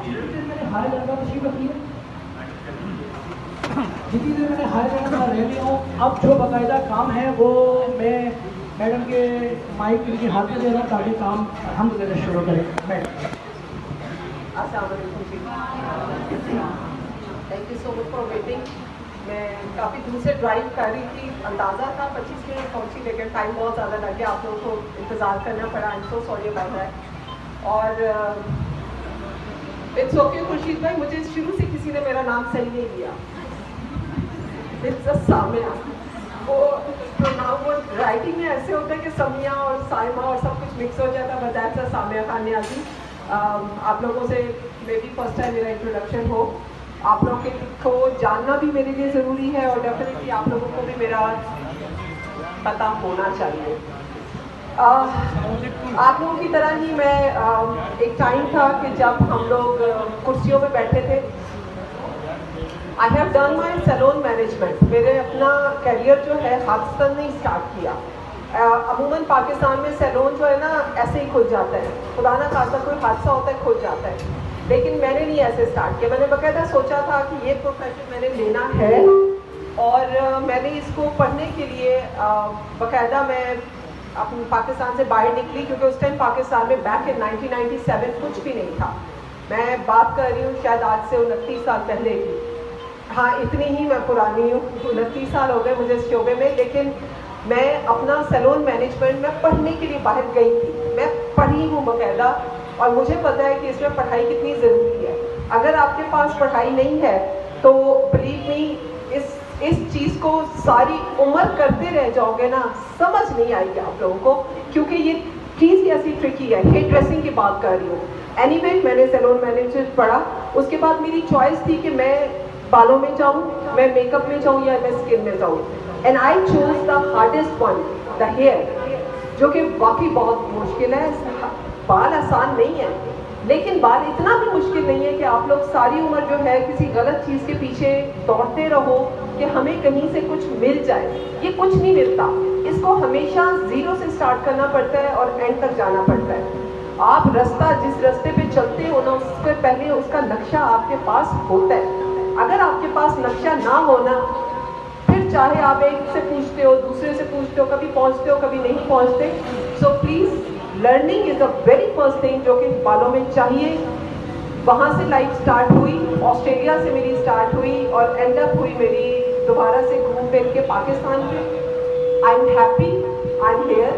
जितनी देर मैंने हाय लड़का तशरीफ रखी है, जितनी देर मैंने हाय लड़का रह रही हूँ, अब जो बाकायदा काम है वो मैं मैडम के माइक के हाथ में दे रहा हूँ ताकि काम अल्हम्दुलिल्लाह शुरू करें। Madam thank you so much for waiting. मैं काफ़ी दूर से ड्राइव कर रही थी, अंदाज़ा था 25 मिनट पहुंची, लेकिन टाइम बहुत ज़्यादा लग गया, आप लोगों को इंतज़ार करना पड़ा। I am so sorry about that. और इट्स ओके खुर्शीद भाई, मुझे शुरू से किसी ने मेरा नाम सही नहीं लिया। It's a Samia. वो नाम वो राइटिंग में ऐसे होता है कि समिया और साइमा और सब कुछ मिक्स हो जाता है। But that's a Samiya Khan Niazi. आप लोगों से मे बी फर्स्ट टाइम मेरा इंट्रोडक्शन हो, आप लोगों को जानना भी मेरे लिए ज़रूरी है और डेफिनेटली आप लोगों को भी मेरा पता होना चाहिए। आप लोगों की तरह ही मैं एक टाइम था कि जब हम लोग कुर्सियों पे बैठे थे। I have done my salon management. मेरे अपना करियर जो है हादसा नहीं स्टार्ट किया। अमूमन पाकिस्तान में सैलून जो है ना ऐसे ही खुल जाता है, खुदा ना खासा कोई हादसा होता है खुल जाता है, लेकिन मैंने नहीं ऐसे स्टार्ट किया। मैंने बाकायदा सोचा था कि ये प्रोफेशन मैंने लेना है और मैंने इसको पढ़ने के लिए बाकायदा मैं अपने पाकिस्तान से बाहर निकली, क्योंकि उस टाइम पाकिस्तान में बैक इन 1997 कुछ भी नहीं था। मैं बात कर रही हूँ शायद आज से 29 साल पहले की। हाँ, इतनी ही मैं पुरानी हूँ, 29 साल हो गए मुझे इस शोबे में। लेकिन मैं अपना सैलून मैनेजमेंट में पढ़ने के लिए बाहर गई थी। मैं पढ़ी हूँ बाकायदा और मुझे पता है कि इसमें पढ़ाई कितनी ज़रूरी है। अगर आपके पास पढ़ाई नहीं है तो बिलीव मी, इस चीज़ को सारी उम्र करते रह जाओगे ना, समझ नहीं आएगी आप लोगों को, क्योंकि ये चीज़ ऐसी ट्रिकी है। हेयर ड्रेसिंग की बात कर रही हूँ। एनीवे मैंने सैलून मैनेजमेंट पढ़ा, उसके बाद मेरी चॉइस थी कि मैं बालों में जाऊँ, मैं मेकअप में जाऊँ या मैं स्किन में जाऊँ। And I choose the hardest one, the hair, जो कि वाकई बहुत मुश्किल है। बाल आसान नहीं है, लेकिन बाल इतना भी मुश्किल नहीं है कि आप लोग सारी उम्र जो है किसी गलत चीज़ के पीछे दौड़ते रहो कि हमें कहीं से कुछ मिल जाए। ये कुछ नहीं मिलता, इसको हमेशा ज़ीरो से स्टार्ट करना पड़ता है और एंड तक जाना पड़ता है। आप रास्ता जिस रास्ते पे चलते हो ना, उसके पहले उसका नक्शा आपके पास होता है। अगर आपके पास नक्शा ना होना, फिर चाहे आप एक से पूछते हो, दूसरे से पूछते हो, कभी पहुंचते हो कभी नहीं पहुंचते। So please, learning is a very first thing जो कि बालों में चाहिए। वहाँ से लाइफ स्टार्ट हुई, ऑस्ट्रेलिया से मेरी स्टार्ट हुई और एंड अप हुई मेरी दोबारा से घूम फिर के पाकिस्तान में। I am happy, I am here.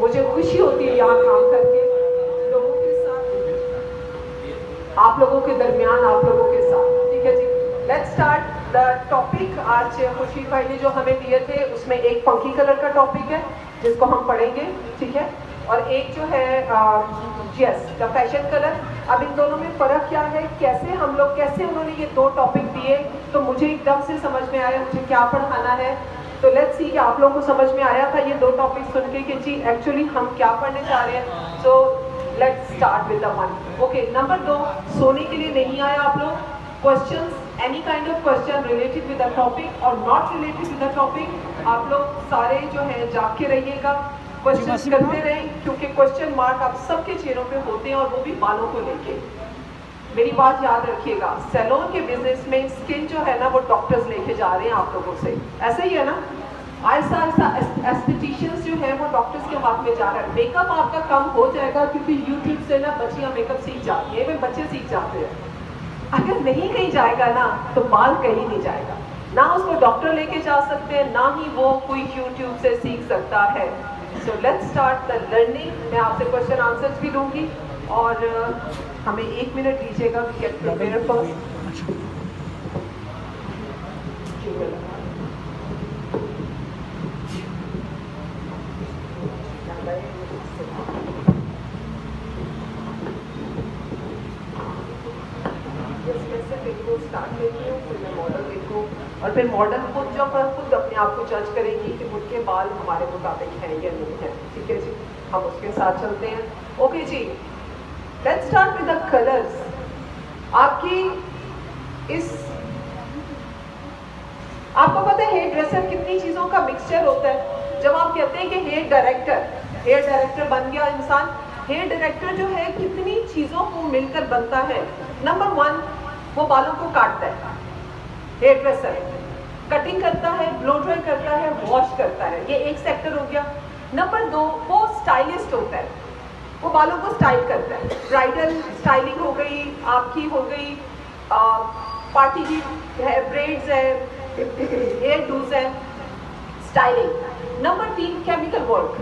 मुझे खुशी होती है यहाँ काम करके, लोगों के साथ, आप लोगों के दरमियान, आप लोगों के साथ। ठीक है जी, लेट्स स्टार्ट द टॉपिक। आज खुर्शीद भाई ने जो हमें दिए थे उसमें एक फंकी कलर का टॉपिक है जिसको हम पढ़ेंगे, ठीक है, और एक जो है यस द फैशन कलर। अब इन दोनों में फ़र्क क्या है, कैसे हम लोग, कैसे उन्होंने ये दो टॉपिक दिए तो मुझे एकदम से समझ में आया मुझे क्या पढ़ाना है। तो लेट्स सी कि आप लोगों को समझ में आया था ये दो टॉपिक सुन के कि जी एक्चुअली हम क्या पढ़ने जा रहे हैं। So let's start with the one. Okay, number 2, सोने के लिए नहीं आया आप लोग। Questions, any kind of question related with the topic और not related with the topic, आप लोग सारे जो है जाग के रहिएगा, क्वेश्चन करते रहें, क्योंकि क्वेश्चन मार्क आप सबके चेहरों पे होते हैं और वो भी बालों को लेके। मेरी बात याद रखिएगा, सैलून के बिजनेस में स्किन जो है ना वो डॉक्टर्स लेके जा रहे हैं आप लोगों से, ऐसा ही है ना। आहिस्ता आहिस्ता एस्थेटिशियंस जो है वो डॉक्टर्स के हाथ में जा रहा है। मेकअप आपका कम हो जाएगा क्योंकि यूट्यूब से ना बच्चियाँ मेकअप सीख जाती है, वे बच्चे सीख जाते हैं। अगर नहीं कहीं जाएगा ना तो बाल कहीं नहीं जाएगा, ना उसको डॉक्टर लेके जा सकते हैं, ना ही वो कोई यूट्यूब से सीख सकता है। सो लेट्स स्टार्ट द लर्निंग। मैं आपसे क्वेश्चन आंसर्स भी दूंगी और हमें 1 मिनट दीजिएगा, गेट प्रिपेयर फर्स्ट। स्टार्ट लेती हूँ, फिर मैं मॉडल देखूँ और फिर मॉडल खुद जो खुद अपने आप को जज करेंगी कि मुझके बाल हमारे मुताबिक हैं या नहीं है। ठीक है जी, हम उसके साथ चलते हैं। ओके जी, let's start with the colours. आपकी आपको पता है हेयर ड्रेसर कितनी चीज़ों का मिक्सचर होता है। जब आप कहते हैं कि हेयर डायरेक्टर बन गया इंसान, हेयर डायरेक्टर जो है कितनी चीज़ों को मिलकर बनता है। नंबर 1, वो बालों को काटता है, हेयर ड्रेसर कटिंग करता है, ब्लो ड्राई करता है, वॉश करता है, ये एक सेक्टर हो गया। नंबर 2, वो स्टाइलिस्ट होता है, वो बालों को स्टाइल करता है, ब्राइडल स्टाइलिंग हो गई, आपकी हो गई पार्टी की है, ब्रेड्स है, हेयर डूज है, styling. Number 3, chemical work,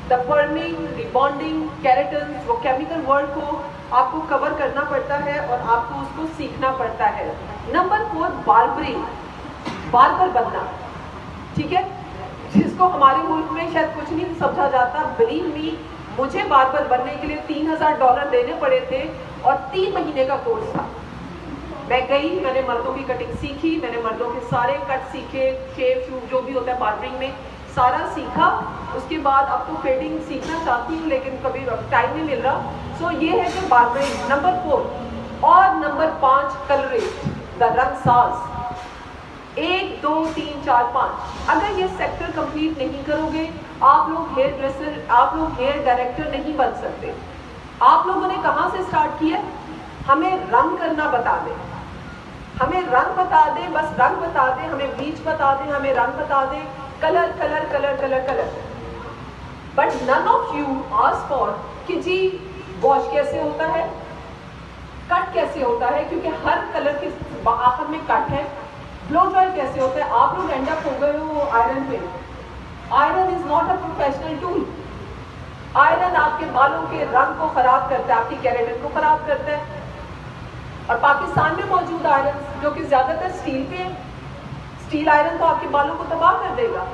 the perming, rebonding, keratin, वो केमिकल वर्क को आपको कवर करना पड़ता है और आपको उसको सीखना पड़ता है। नंबर 4, बार्बरिंग, बार्बर बनना, ठीक है, जिसको हमारे मुल्क में शायद कुछ नहीं समझा जाता। बिलीव मी, मुझे बार्बर बनने के लिए $3000 देने पड़े थे और 3 महीने का कोर्स था। मैं गई, मैंने मर्दों की कटिंग सीखी, मैंने मर्दों के सारे कट सीखे, शेव शूव जो भी होता है बार्बरिंग में, सारा सीखा। उसके बाद अब तो फेडिंग सीखना चाहती हूँ लेकिन कभी टाइम नहीं मिल रहा। सो ये है कि बार्बरिंग नंबर 4। और नंबर 5, कलरिस्ट, द रंगसाज, 1 2 3 4 5। अगर ये सेक्टर कंप्लीट नहीं करोगे, आप लोग हेयर ड्रेसर, आप लोग हेयर डायरेक्टर नहीं बन सकते। आप लोगों ने कहाँ से स्टार्ट किया? हमें रंग करना बता दें, हमें रंग बता दें, बस रंग बता दें, हमें ब्लीच बता दें, हमें रंग बता दें, colour colour colour colour colour. But none of you ask for कि जी वॉश कैसे होता है, कट कैसे होता है, क्योंकि हर कलर के आखिर में कट है। ब्लो ड्राई कैसे होता है? आप लोग एंड अप हो गए हो आयरन पे। Iron is not a professional tool. Iron आपके बालों के रंग को खराब करता है, आपकी केराटिन को खराब करता है। और पाकिस्तान में मौजूद आयरन जो कि ज्यादातर स्टील पे है, स्टील आयरन तो आपके बालों को तबाह कर देगा।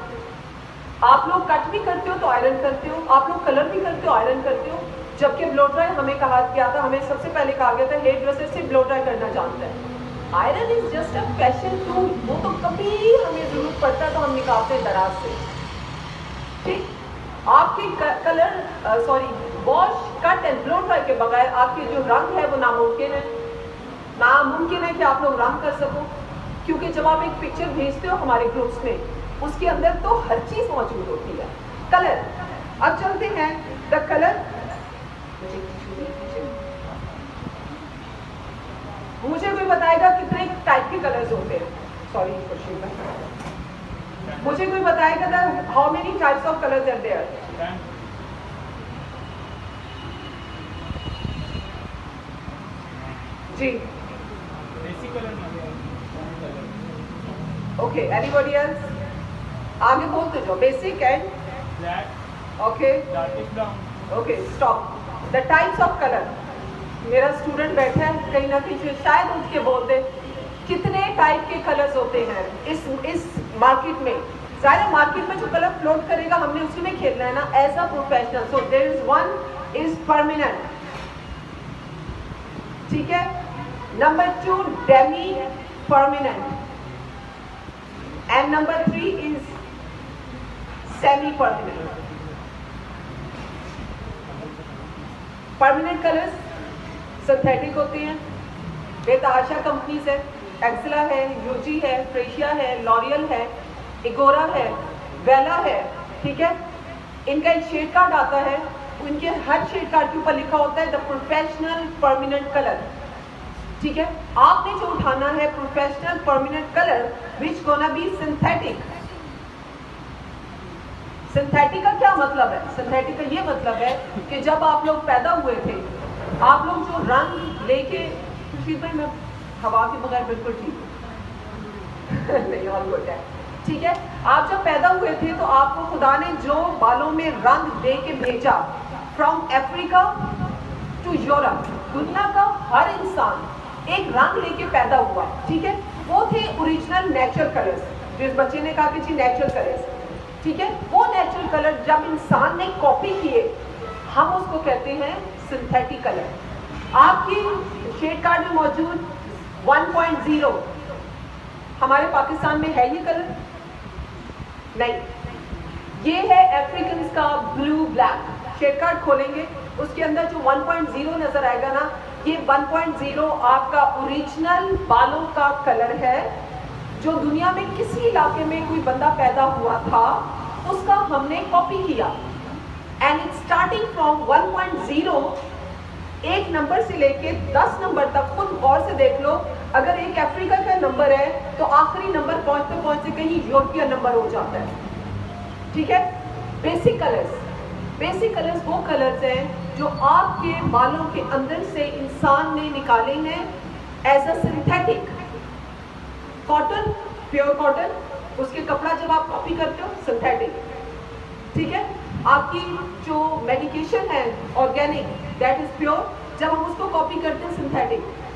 आप लोग कट भी करते हो तो आयरन करते हो, आप लोग कलर भी करते हो आयरन करते हो। जबकि ब्लो ड्राई हमें कहा गया था, हमें सबसे पहले कहा गया था हेयर ड्रेसर से ब्लो ड्राई करना जानता है। Iron is just a fashion tool, वो तो कभी हमें जरूरत पड़ता है तो हम निकालते हैं दराज से। ठीक, आपके colour wash, cut and blow dry के बगैर आपके जो रंग है वो नामुमकिन है। नामुमकिन है कि आप लोग रंग कर सको, क्योंकि जब आप एक पिक्चर भेजते हो हमारे ग्रुप्स में, उसके अंदर तो हर चीज मौजूद होती है। कलर, अब चलते हैं द कलर। मुझे कोई बताएगा कितने टाइप के कलर्स होते हैं? सॉरी, मुझे कोई बताएगा the how many types of colours are there? जी, ओके, एनीबॉडी एल्स? आगे बोलते जाओ। Basic and okay, okay, stop. The types of colour. मेरा स्टूडेंट बैठा है कहीं ना कहीं से, शायद उठ के बोल दे कितने टाइप के कलर्स होते हैं इस मार्केट में। जाहिर मार्केट में जो कलर फ्लोट करेगा हमने उसी में खेलना है ना, as a professional. So there is one is permanent, ठीक है। Number 2 demi permanent, and number 3 is semi permanent. Permanent colours synthetic होते हैं, बेतहाशा कंपनीज है, एक्सला है, यूजी है, फ्रेशिया है, लॉरियल है, इगोरा है, वेला है, ठीक है। इनका एक शेड कार्ड आता है, उनके हर शेड कार्ड के ऊपर लिखा होता है द प्रोफेशनल परमानेंट कलर, ठीक है। आपने जो उठाना है professional permanent colour which gonna be synthetic. Synthetic का क्या मतलब है? सिंथेटिक का ये मतलब है कि जब आप लोग पैदा हुए थे, आप लोग जो रंग लेके, खुर्शीद भाई मैं हवा के बगैर बिल्कुल ठीक हूँ नहीं, ऑल गुड है, ठीक है। आप जब पैदा हुए थे तो आपको खुदा ने जो बालों में रंग दे के भेजा, फ्रॉम अफ्रीका टू यूरोप, दुनिया का हर इंसान एक रंग लेके पैदा हुआ, ठीक है। वो थे ओरिजिनल नेचुरल कलर्स। जिस बच्चे ने कहा कि जी नेचुरल कलर्स, ठीक है, वो नेचुरल कलर जब इंसान ने कॉपी किए, हम उसको कहते हैं सिंथेटिक कलर। आपकी शेड कार्ड में मौजूद 1.0 हमारे पाकिस्तान में है ये कलर नहीं, ये है अफ्रीकन का ब्लू ब्लैक। शेड कार्ड खोलेंगे उसके अंदर जो 1.0 नजर आएगा ना, ये 1.0 आपका ओरिजिनल बालों का कलर है, जो दुनिया में किसी इलाके में कोई बंदा पैदा हुआ था उसका हमने कॉपी किया। And it starting from 1.0, 1 number से लेके 10 नंबर तक। खुद गौर से देख लो, अगर एक अफ्रीका का नंबर है तो आखिरी नंबर पहुंचते पहुंचते कहीं यूरोपियन नंबर हो जाता है, ठीक है। बेसिक कलर्स वो कलर्स हैं जो आपके बालों के अंदर से इंसान ने निकाले हैं as a synthetic. Cotton, pure cotton, उसके कपड़ा जब आप कॉपी करते हो सिंथेटिक, ठीक है। आपकी जो मेडिकेशन है ऑर्गेनिक, दैट इज प्योर, जब हम उसको कॉपी करते हैं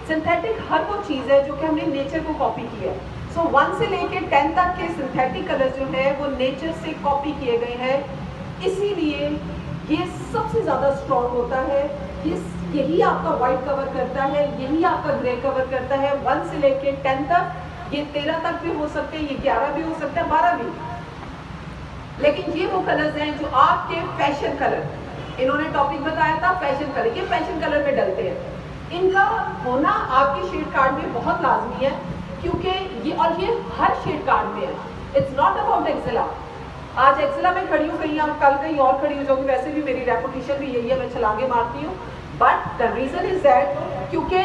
सिंथेटिक हर वो चीज़ है जो कि हमने नेचर को कॉपी की है। सो 1 से लेके 10 तक के सिंथेटिक कलर्स जो है वो नेचर से कॉपी किए गए हैं, इसीलिए ये सबसे ज़्यादा स्ट्रॉन्ग होता है। यही आपका वाइट कवर करता है, यही आपका ग्रे कवर करता है। 1 से लेके 10 तक, ये 13 तक भी हो सकते हैं, ये 11 भी हो सकता है, 12 भी। लेकिन ये वो कलर्स हैं जो आपके फैशन कलर, इन्होंने टॉपिक बताया था फैशन कलर, ये फैशन कलर में डलते हैं। इनका होना आपके शेड कार्ड में बहुत लाजमी है, क्योंकि ये हर शेड कार्ड में है। इट्स नॉट अबाउट एक्सेला। आज एक्सेला में खड़ी हूँ, कहीं आप कल कहीं और खड़ी हो जाऊंगी, वैसे भी मेरी रेपुटेशन भी यही है, मैं छलांगे मारती हूँ। But the reason is that क्योंकि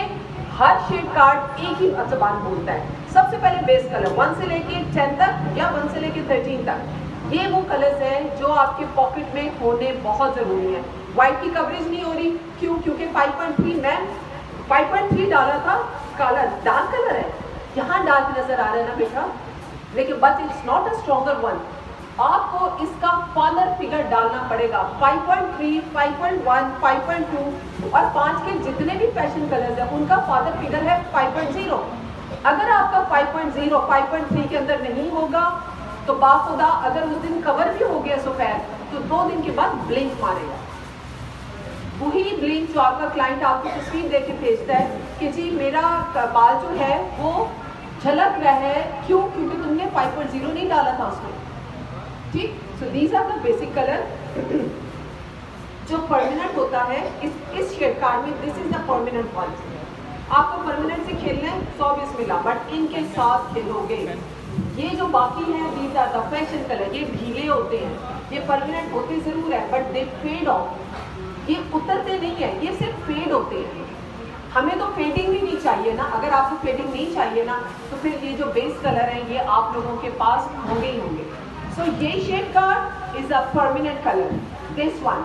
हर शेड कार्ड एक ही जबान बोलता है। सबसे पहले बेस कलर 1 से लेके 10 तक या 1 से लेके 13 तक, ये वो कलर्स हैं जो आपके पॉकेट में होने बहुत जरूरी है। व्हाइट की कवरेज नहीं हो रही, क्यों? क्योंकि 5.3 मैं 5.3 डाला था, काला डार्क कलर है, यहाँ डार्क नजर आ रहा है ना बेटा, लेकिन but it's not a stronger one. आपको इसका फादर फिगर डालना पड़ेगा। 5.3, 5.1, 5.2 और 5 के जितने भी फैशन कलर्स हैं उनका फादर फिगर है 5.0। अगर आपका 5.0 5.3 के अंदर नहीं होगा तो बाखुदा अगर उस दिन कवर भी हो गया सफेद तो 2 दिन के बाद ब्लिंक मारेगा। वही ब्लिंक जो आपका क्लाइंट आपको तस्वीर दे के भेजता है कि जी मेरा बाल जो है वो झलक रहा है, क्यों? क्योंकि तुमने 5.0 नहीं डाला था उसमें, ठीक। So these are the basic colour जो परमानेंट होता है इस शेड कार्ड में। This is the permanent one. आपको परमानेंट से खेलना है 100 20 मिला, बट इनके साथ खेलोगे। ये जो बाकी हैं these are the fashion colour, ये ढीले होते हैं, ये परमानेंट होते जरूर है बट दे फेड ऑफ, ये उतरते नहीं है, ये सिर्फ फेड होते हैं। हमें तो फेडिंग भी नहीं चाहिए ना, अगर आपको फेडिंग नहीं चाहिए ना तो फिर ये जो बेस कलर है ये आप लोगों के पास होंगे ही होंगे। सो ये shade card is a permanent colour, this one.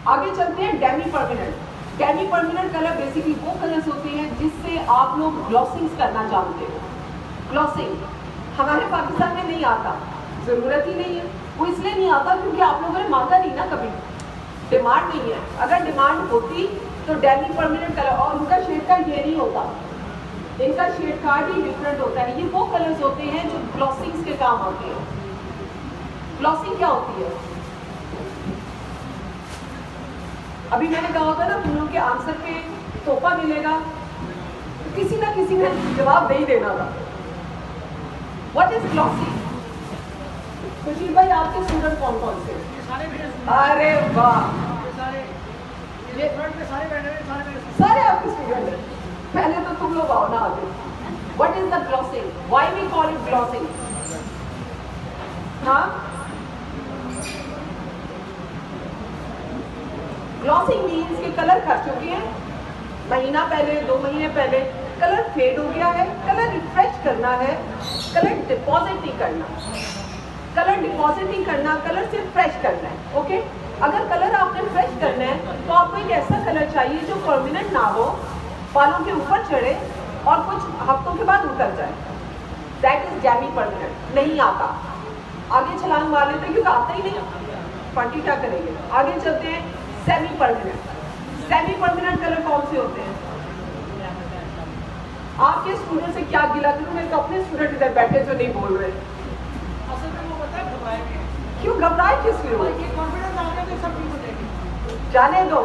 आगे चलते हैं demi permanent. Demi permanent colour basically वो कलर्स होते हैं जिससे आप लोग ग्लॉसिंग्स करना जानते हो। ग्लॉसिंग हमारे पाकिस्तान में नहीं आता, जरूरत ही नहीं है। वो इसलिए नहीं आता क्योंकि आप लोगों ने मांगा नहीं ना, कभी डिमांड नहीं है। अगर डिमांड होती तो डेमी परमानेंट कलर, और उनका शेड कार्ड ये नहीं होता, इनका शेड कार्ड ही डिफरेंट होता है। ये वो कलर्स होते हैं जो ग्लॉसिंग्स के काम आते हैं। ग्लॉसिंग क्या होती है? अभी मैंने कहा था ना तुम लोग के आंसर पे तोहफा मिलेगा, किसी ना किसी ने जवाब नहीं देना था। What is glossing? खुशी भाई आपके स्टूडेंट कौन कौन से? अरे वाह, ये सारे आपके स्टूडेंट हैं। पहले तो तुम लोग आओ ना आगे। What is the glossing? Why we call it glossing? हाँ, ग्लॉसिंग मीन्स के कलर खर्च हो गए हैं, महीना पहले 2 महीने पहले कलर फेड हो गया है, कलर रिफ्रेश करना है, कलर डिपॉजिट नहीं करना। कलर डिपॉजिट नहीं करना, कलर सिर्फ फ्रेश करना है। ओके, अगर कलर आपने फ्रेश करना है तो आपको एक ऐसा कलर चाहिए जो परमानेंट ना हो, बालों के ऊपर चढ़े और कुछ हफ्तों के बाद उतर जाए। That is Demi permanent. नहीं आता, आगे छलांग मार लेते हैं क्योंकि आता ही नहीं, फंटी क्या करेंगे। आगे चलते हैं semi permanent. Semi permanent colour कौन से होते हैं? आपके स्टूडेंट से क्या गिला करूं, मेरे तो अपने स्टूडेंट इधर बैठे जो नहीं बोल रहे। क्यों घबराए किस लिए हो? जाने दो,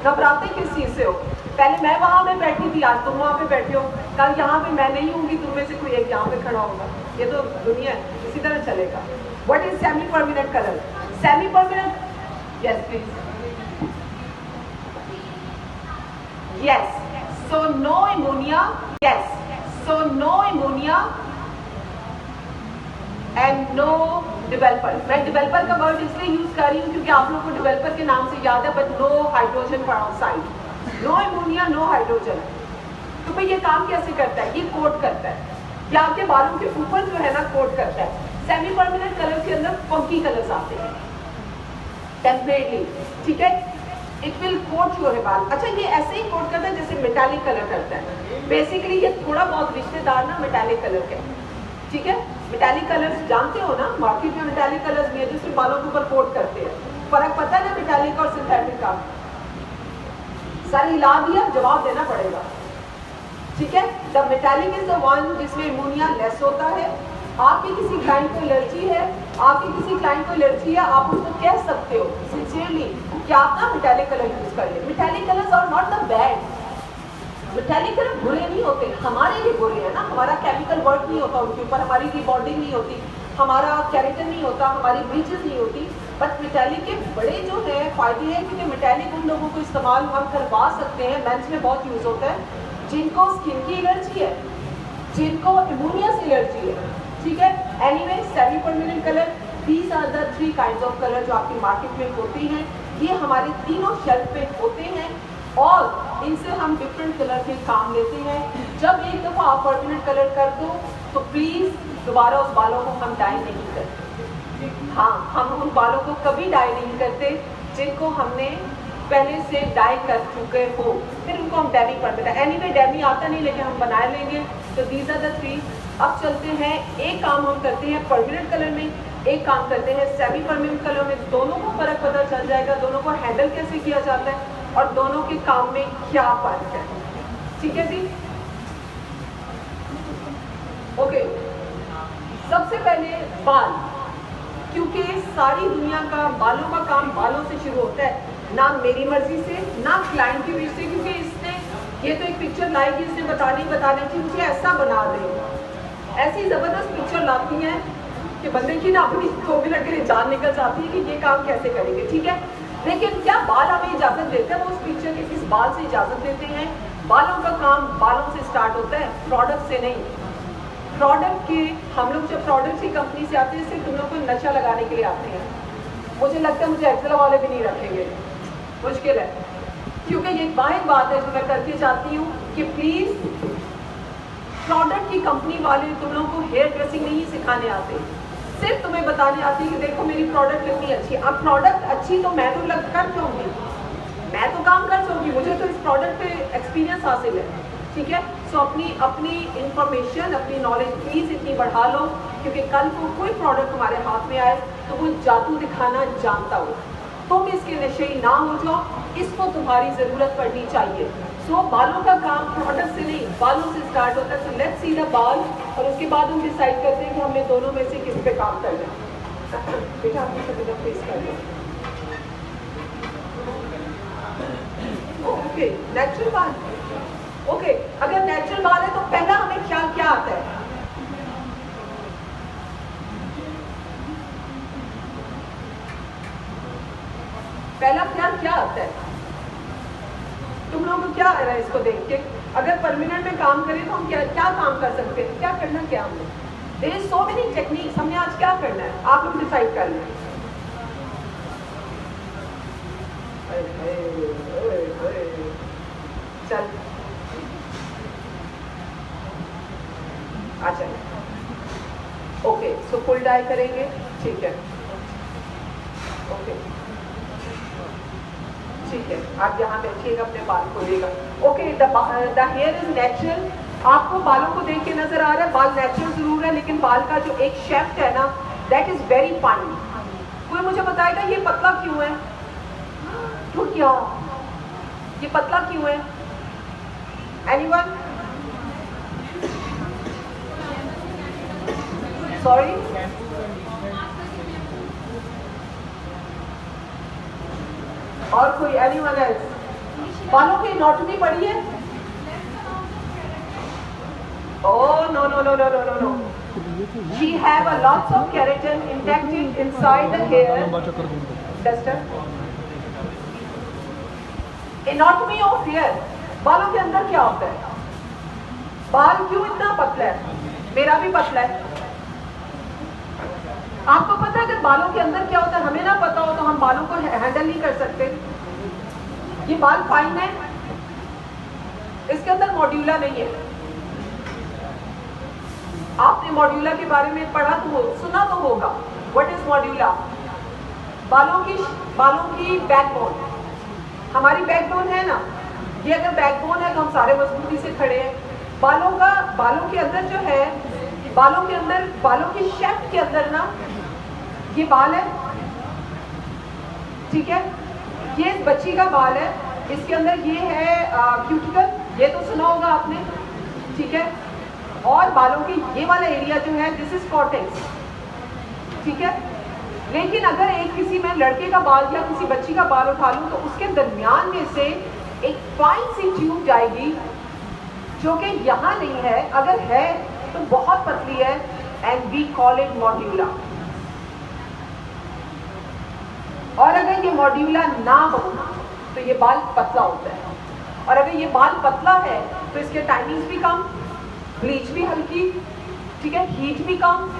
घबराते किस चीज से हो? पहले मैं वहां पे बैठी थी, आज तुम वहां पे बैठे हो, कल यहाँ पे मैं नहीं होंगी, तुम में से कोई एक यहाँ पे खड़ा होगा। ये तो दुनिया है, इसी तरह चलेगा। What is semi permanent colour? Semi permanent, yes please, yes. So no ammonia, yes, so no ammonia and no developer. मैं डेवलपर का वर्ड इसलिए यूज कर रही हूँ क्योंकि आप लोगों को डेवलपर के नाम से याद है, but no hydrogen peroxide, no ammonia, no hydrogen. तो भाई ये काम कैसे करता है? ये कोट करता है, या आपके बालों के ऊपर जो है ना कोट करता है। सेमी परमानेंट कलर के अंदर फंकी कलर्स आते हैं टेम्परेटली, ठीक है, इट विल कोट योर बाल। अच्छा, ये ऐसे ही कोट करता है जैसे मेटालिक कलर करता है। बेसिकली ये थोड़ा बहुत रिश्तेदार ना मेटालिक कलर के, ठीक है। मेटालिक कलर्स जानते हो ना, मार्केट में मेटालिक कलर्स भी है जो सिर्फ बालों के ऊपर कोट करते हैं। फर्क पता है ना मेटालिक और सिंथेटिक का? सर हिला दिया, जवाब देना पड़ेगा, ठीक है। The metallic is the one जिसमें अमोनिया लेस होता है। आपके किसी क्लाइंट को एलर्जी है, आपके किसी क्लाइंट को एलर्जी है, आप उसको कह सकते हो सिंसियरली कि आप ना मेटालिक कलर यूज करिए। Metallic colours are not the bad, metallic colour बुरे नहीं होते, हमारे लिए बुरे हैं ना। हमारा केमिकल वर्क नहीं होता उनके ऊपर, हमारी रिबॉन्डिंग नहीं होती, हमारा केराटिन नहीं होता, हमारी ब्लीचेस नहीं होती। बट मेटालिक के बड़े जो है फायदे हैं, क्योंकि मेटालिक उन लोगों को इस्तेमाल हम करवा सकते हैं, मेंस में बहुत यूज होता है, जिनको स्किन की एलर्जी है, जिनको अमोनिया से एलर्जी है, ठीक है। Anyway, semi permanent colour, these are the 3 kinds of colour जो आपकी मार्केट में होती हैं। ये हमारे तीनों शेल्फ पे होते हैं और इनसे हम डिफरेंट कलर के काम लेते हैं। जब एक दफ़ा आप परमानेंट कलर कर दो तो प्लीज़ दोबारा उस बालों को हम डाई नहीं करते। हाँ, हम उन बालों को कभी डाई नहीं करते जिनको हमने पहले से डाई कर चुके हो, फिर उनको हम डेमी कर देते हैं। एनीवे डेमी आता नहीं, लेकिन हम बना लेंगे। तो दीज आर द 3। अब चलते हैं, एक काम हम करते हैं परमानेंट कलर में, एक काम करते हैं सेमी परमानेंट कलर में। दोनों को फर्क पता चल जाएगा, दोनों को हैंडल कैसे किया जाता है और दोनों के काम में क्या फर्क है, ठीक है जी। ओके, सबसे पहले बाल, क्योंकि सारी दुनिया का बालों का काम बालों से शुरू होता है, ना मेरी मर्जी से, ना क्लाइंट की विश से, क्योंकि इसने ये तो एक पिक्चर लाएगी, इसने बताने की मुझे ऐसा बना दे, ऐसी जबरदस्त पिक्चर लाती हैं कि बंदे की ना अपनी 2 मिनट के लिए जान निकल जाती है कि ये काम कैसे करेंगे, ठीक है। लेकिन क्या बाल हमें इजाजत देते हैं? वो उस पिक्चर के किस बाल से इजाजत देते हैं? बालों का काम बालों से स्टार्ट होता है, प्रोडक्ट से नहीं। प्रोडक्ट के हम लोग जब प्रोडक्ट की कंपनी से आते हैं, सिर्फ तुम लोग को नशा लगाने के लिए आते हैं। मुझे लगता है मुझे एक्सेल वाले भी नहीं रखेंगे, मुश्किल है, क्योंकि ये वाहिद बात है जो मैं करके चाहती हूँ कि प्लीज़ प्रोडक्ट की कंपनी वाले तुम लोगों को हेयर ड्रेसिंग नहीं सिखाने आते, सिर्फ तुम्हें बताने आती है कि देखो मेरी प्रोडक्ट कितनी अच्छी है। अब प्रोडक्ट अच्छी तो मैं तो लग कर जाऊँगी, मैं तो काम कर जाऊँगी, मुझे तो इस प्रोडक्ट पे एक्सपीरियंस हासिल है, ठीक है। सो अपनी इंफॉर्मेशन, अपनी नॉलेज प्लीज़ इतनी बढ़ा लो, क्योंकि कल को कोई प्रोडक्ट हमारे हाथ में आए तो वो जादू दिखाना जानता हो, तुम इसके नशे ना हो जाओ, इसको तुम्हारी ज़रूरत पड़नी चाहिए। सो बालों का काम प्रोडक्ट से नहीं, बालों से स्टार्ट होता है। सो लेट्स सी द बाल, और उसके बाद हम डिसाइड करते हैं कि हमने दोनों में से किस पे काम करना है। बेटा आपने सभी फेस कर लिया। ओके, नेचुरल बाल, ओके। अगर नेचुरल बाल है तो पहला हमें ख्याल क्या आता है? पहला ख्याल क्या आता है? तुम लोगों को क्या आ रहा है इसको देख के? अगर परमानेंट में काम करें तो हम क्या क्या काम कर सकते हैं? क्या करना, क्या हमने? There is so many techniques, हमने आज क्या करना है आप लोग डिसाइड कर लें। चल अच्छा, ओके। सो फुल डाई करेंगे, ठीक है, ओके, ठीक है। आप यहाँ बैठिएगा, अपने बाल खोलिएगा। Okay, the hair is natural. आपको बालों को देख के नजर आ रहा है बाल नेचुरल जरूर है, लेकिन बाल का जो एक शेफ्ट है ना, दैट इज वेरी फाइन। कोई मुझे बताएगा ये पतला क्यों है? तो क्या ये पतला क्यों है? एनीवन? सॉरी, और कोई? Anyone else? बालों की एनाटॉमी पढ़ी है? Oh no no no no no no no. She have a lots of keratin injected inside the hair. Duster. Anatomy of hair. बालों के अंदर क्या होता है? बाल क्यों इतना पतला है? मेरा भी पतला है। आपको पता है अगर बालों के अंदर क्या होता है हमें ना पता हो तो हम बालों को हैंडल नहीं कर सकते। ये बाल फाइन है, इसके अंदर मॉड्यूला नहीं है। आपने मॉड्यूला के बारे में पढ़ा तो सुना तो होगा। What is medulla? बालों की बैकबोन। हमारी बैकबोन है ना, ये अगर बैकबोन है तो हम सारे मजबूती से खड़े हैं। बालों के अंदर जो है, बालों के शेफ्ट के अंदर ना ये बाल है, ठीक है, ये इस बच्ची का बाल है, इसके अंदर ये है क्यूटिकल, ये तो सुना होगा आपने, ठीक है। और बालों के ये वाला एरिया जो है दिस इज कॉर्टेक्स, ठीक है। लेकिन अगर किसी में लड़के का बाल या किसी बच्ची का बाल उठा लूं तो उसके दरमियान में से एक फाइन सी ट्यूब जाएगी जो कि यहाँ नहीं है, अगर है तो बहुत पतली है, एंड वी कॉल इट मॉड्यूला। और अगर ये मॉड्यूला ना हो तो ये बाल पतला होता है, और अगर ये बाल पतला है तो इसके टाइमिंग्स भी कम, ब्लीच भी हल्की, ठीक है, हीट भी कम,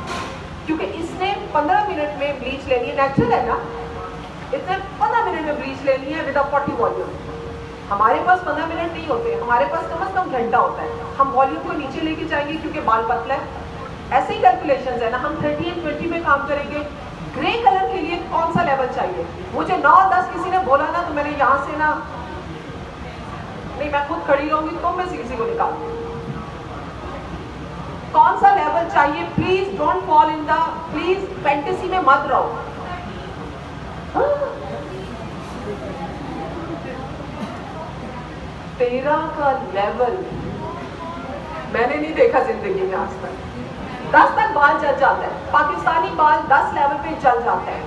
क्योंकि इसने 15 मिनट में ब्लीच लेनी है, नेचुरल है ना, इसने 15 मिनट में ब्लीच लेनी है विद 40 वॉल्यूम। हमारे पास 15 मिनट नहीं होते, हमारे पास कम से कम घंटा होता है। हम वॉल्यूम को नीचे लेके जाएंगे क्योंकि बाल पतला है। ऐसे ही कैलकुलेशंस है ना, हम 30 और 20 में काम करेंगे। ग्रे कलर के लिए कौन सा लेवल चाहिए? मुझे 9 और 10 किसी ने बोला ना तो मैंने यहाँ से ना, नहीं मैं खुद खड़ी रहूंगी तो मैं किसी को निकाल दूंगी। कौन सा लेवल चाहिए? Please don't fall in the, please fantasy में मत रहो। 13 का लेवल मैंने नहीं देखा जिंदगी में आज तक। 10 तक बाल जल जाता है, पाकिस्तानी बाल 10 लेवल पे जल जाता है।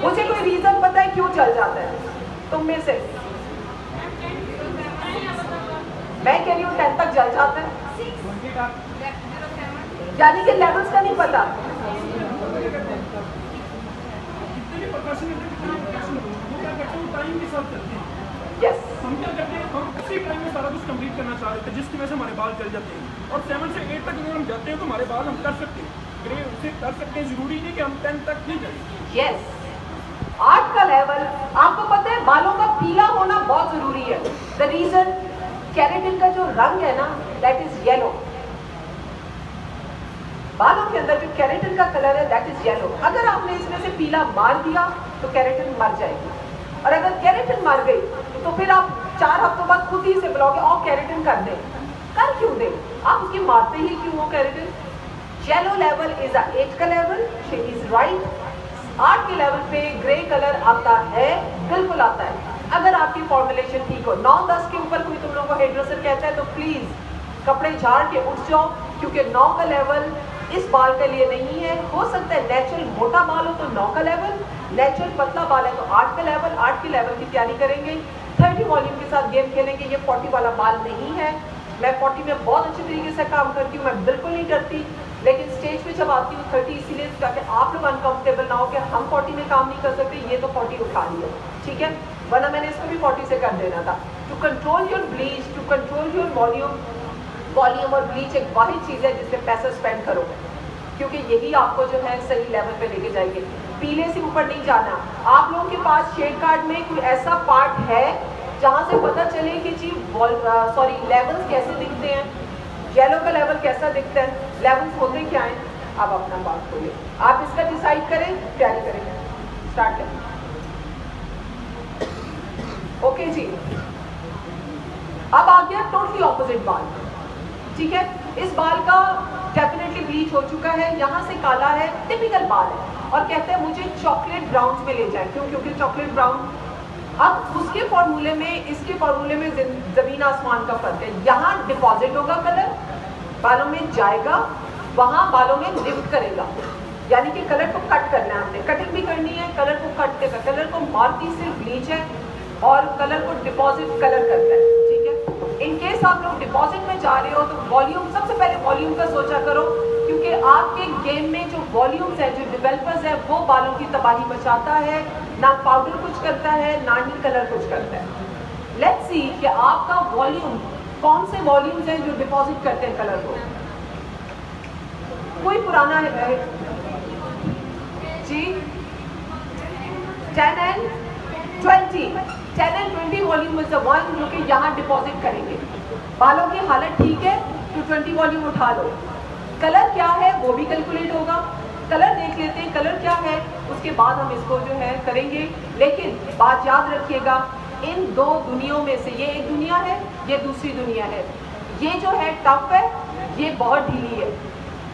मुझे कोई रीजन पता है क्यों जल जाता है? तुम में से मैं कह रही हूँ 10 तक जल जाता है, यानी कि लेवल्स का नहीं पता। यस, हम क्या करते हैं, हम उसी टाइम में सारा कुछ कंप्लीट करना चाह रहे थे जिसकी वजह से हमारे बाल जल जाते हैं। और 7 से 8 तक अगर हम जाते हैं तो हमारे बाल हम कर सकते हैं, ग्रे उसे कर सकते हैं, जरूरी नहीं कि हम 10 तक नहीं जाए। यस, 8 का लेवल आपको पता है, बालों का पीला होना बहुत जरूरी है। द रीजन, केराटिन का जो रंग है ना, दैट इज येलो। बालों के अंदर जो केराटिन का कलर है दैट इज येलो। अगर आपने इसमें से पीला मार दिया तो केराटिन मर जाएगी, और अगर केराटिन मर गई तो फिर आप 4 हफ्तों बाद खुद ही से बुलाओगे और केराटिन कर दें। कर क्यों दें? आप उसकी मारते ही क्यों हो केराटिन? येलो लेवल इज 8 का लेवल, शी इज राइट। 8 के लेवल पे ग्रे कलर आता है, बिल्कुल आता है, अगर आपकी फॉर्मुलेशन ठीक हो। 9-10 के ऊपर कोई तुम लोगों को हेयर ड्रेसर कहता है तो प्लीज कपड़े झाड़ के उठ जाओ, क्योंकि 9 का लेवल इस बाल के लिए नहीं है। हो सकता है नेचुरल मोटा बाल हो तो 9 का लेवल, नेचुरल पतला बाल है तो 8 का लेवल। 8 के लेवल की तैयारी करेंगे, 30 वॉल्यूम के साथ गेम खेलेंगे। ये 40 वाला बाल नहीं है। मैं 40 में बहुत अच्छे तरीके से काम करती हूँ, मैं बिल्कुल नहीं डरती, लेकिन स्टेज पे जब आती हूँ 30 इसीलिए ताकि आप लोग अनकंफर्टेबल ना हो कि हम 40 में काम नहीं कर सकते, ये तो 40 उठा लिया, ठीक है, वरना मैंने इसको भी 40 से कर देना था। To control your bleach, to control your volume और ब्लीच एक वाहिद चीज़ है जिससे पैसा स्पेंड करोगे, क्योंकि यही आपको जो है सही लेवल पे लेके जाएंगे। पीले से ऊपर नहीं जाना। आप लोगों के पास शेड कार्ड में कोई ऐसा पार्ट है जहां से पता चले कि जी लेवल्स कैसे दिखते हैं, येलो का लेवल कैसा दिखता है, लेवल्स होते क्या हैं? आप अपना बात खोलिए, आप इसका डिसाइड करें, तैयारी करेंगे, स्टार्ट करें। ओके जी, अब आ गया टोटली ऑपोजिट बाल, ठीक है। इस बाल का डेफिनेटली ब्लीच हो चुका है, यहाँ से काला है, टिपिकल बाल है, और कहते हैं मुझे चॉकलेट ब्राउन में ले जाए, क्यों? क्योंकि चॉकलेट ब्राउन। अब उसके फॉर्मूले में इसके फॉर्मूले में जमीन आसमान का फर्क है। यहाँ डिपॉजिट होगा कलर, बालों में जाएगा, वहाँ बालों में लिफ्ट करेगा, यानी कि कलर को कट करना है, हमने कटिंग भी करनी है, कलर को कट करना, कलर को मारती सिर्फ ब्लीच है और कलर को डिपॉजिट कलर करता है, ठीक है। इन केस आप लोग डिपॉजिट में जा रहे हो तो वॉल्यूम, सबसे पहले वॉल्यूम का सोचा करो, क्योंकि आपके गेम में जो वॉल्यूम्स है, जो डेवलपर्स है, वो बालों की तबाही मचाता है। ना पाउडर कुछ करता है, ना ही कलर कुछ करता है। लेट्स सी कि आपका वॉल्यूम, कौन से वॉल्यूम्स हैं जो डिपॉजिट करते हैं कलर को। कोई पुराना है जी? 10 and 20 volume is the one जो कि यहाँ डिपॉजिट करेंगे। बालों की हालत ठीक है तो 20 वॉल्यूम उठा लो। कलर क्या है वो भी कैलकुलेट होगा। कलर देख लेते हैं कलर क्या है, उसके बाद हम इसको जो है करेंगे। लेकिन बात याद रखिएगा, इन दो दुनियाओं में से ये एक दुनिया है, ये दूसरी दुनिया है। ये जो है टफ है, ये बहुत ढीली है।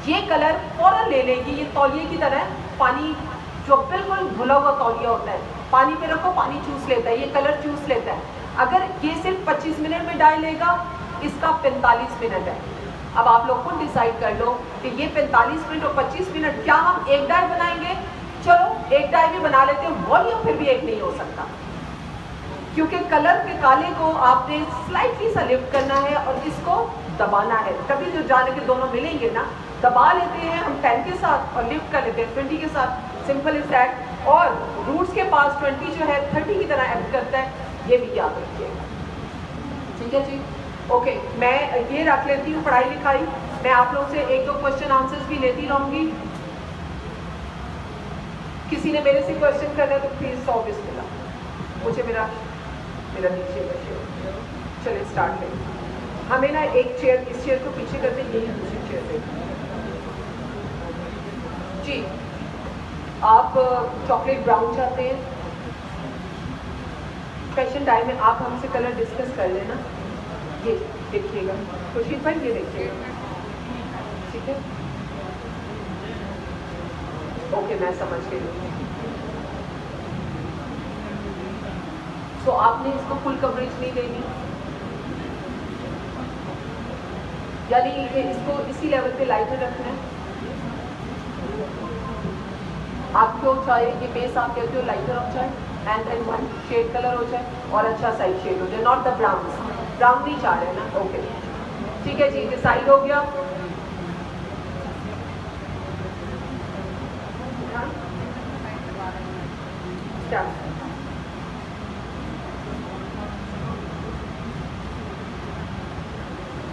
ये कलर फौरन ले लेगी, ये तौलिए की तरह पानी जो बिल्कुल घुला हुआ तौलिया होता है, पानी पे रखो पानी चूस लेता है, ये कलर चूस लेता है। अगर ये सिर्फ 25 मिनट में डाई लेगा, इसका 45 मिनट है। अब आप लोग खुद डिसाइड कर लो कि ये 45 मिनट और 25 मिनट क्या हम एक डाई बनाएंगे? चलो एक डाई भी बना लेते हैं, वॉल्यूम फिर भी एक नहीं हो सकता, क्योंकि कलर के काले को आपने स्लाइटली सा लिफ्ट करना है और इसको दबाना है। कभी जो जाने के दोनों मिलेंगे ना, दबा लेते हैं हम 10 के साथ और लिफ्ट कर लेते हैं 20 के साथ, सिंपल इज दैट। और रूट्स के पास 20 जो है 30 की तरह एक्ट करता है, ये भी याद रखिएगा। ठीक है जी, ओके। मैं ये रख लेती हूँ पढ़ाई लिखाई। मैं आप लोग से 1-2 क्वेश्चन आंसर्स भी लेती रहूँगी। किसी ने मेरे से क्वेश्चन करना है तो प्लीज 100 मिला मुझे, मेरा नीचे बचे। चलिए स्टार्ट करें। हमें ना एक चेयर, इस चेयर को पीछे करते हैं, यही दूसरी चेयर पे। जी, आप चॉकलेट ब्राउन चाहते हैं? क्वेश्चन टाइम में आप हमसे कलर डिस्कस कर लेना। ये देखिएगा खुशी भाई, ये देखिएगा, ठीक है? ओके, मैं समझ गई। तो आपने इसको फुल कवरेज नहीं देनी, यानी इसको इसी लेवल पे लाइटर रखना है। आपको चाहे ये बेस आप कहते हो लाइटर हो जाए एंड देन 1 शेड कलर हो जाए और अच्छा साइड शेड हो जाए, नॉट द ब्राउन। ब्राउन नहीं चाह रहे ना, ओके ठीक है जी, डिसाइड हो गया।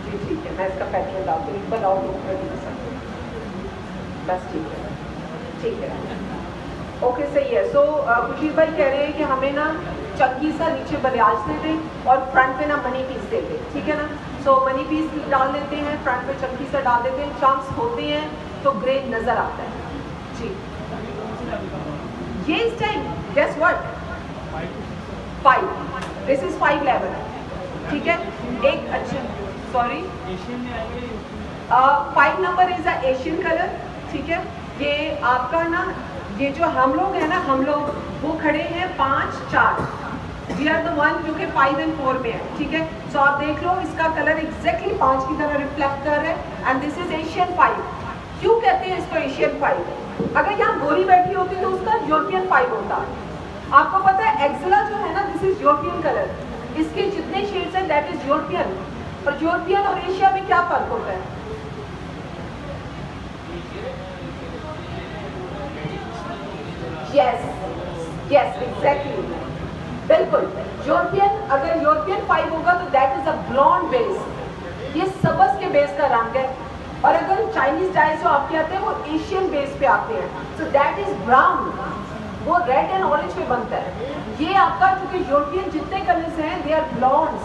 जी ठीक है, मैं इसका पैटर्न डालती हूँ, बनाओ बस, ठीक है ओके सही है। सो खुशी भाई कह रहे हैं कि हमें ना चंकी सा नीचे बलियाज दे दें और फ्रंट पे ना मनी पीस दे दें, ठीक है ना? सो मनी पीस डाल देते हैं, फ्रंट पे चंकी सा डाल देते हैं, चांस होते हैं तो ग्रे नजर आता है जी। ये इस time guess what 5, this is 5 level, ठीक है? एक अच्छा sorry 5 number is a Asian colour, ठीक है? ये आपका ना, ये जो हम लोग हैं ना, हम लोग वो खड़े हैं 5, 4, वी आर द वन जो कि 5 और 4 में है, ठीक है? सो आप देख लो इसका कलर एग्जैक्टली 5 की तरह रिफ्लेक्ट कर रहा है एंड दिस इज एशियन 5। क्यों कहते हैं इसको एशियन 5? अगर यहाँ गोरी बैठी होती तो उसका यूरोपियन 5 होता। आपको पता है एक्सेला जो है ना, दिस इज यूरोपियन कलर, इसके जितने शेड्स हैं दैट इज यूरोपियन। और यूरोपियन और एशिया में क्या फर्क होता है? यस यस एग्जैक्टली, बिल्कुल। यूरोपियन, अगर यूरोपियन 5 होगा तो that is a blonde base, ये सबस के बेस का रंग है। और अगर चाइनीज डाइज जो आपके आते हैं वो एशियन बेस पे आते हैं, सो दैट इज ब्राउन, वो रेड एंड ऑरेंज पे बनता है। ये आपका क्योंकि यूरोपियन जितने कलर्स हैं दे आर ब्लॉन्ड्स।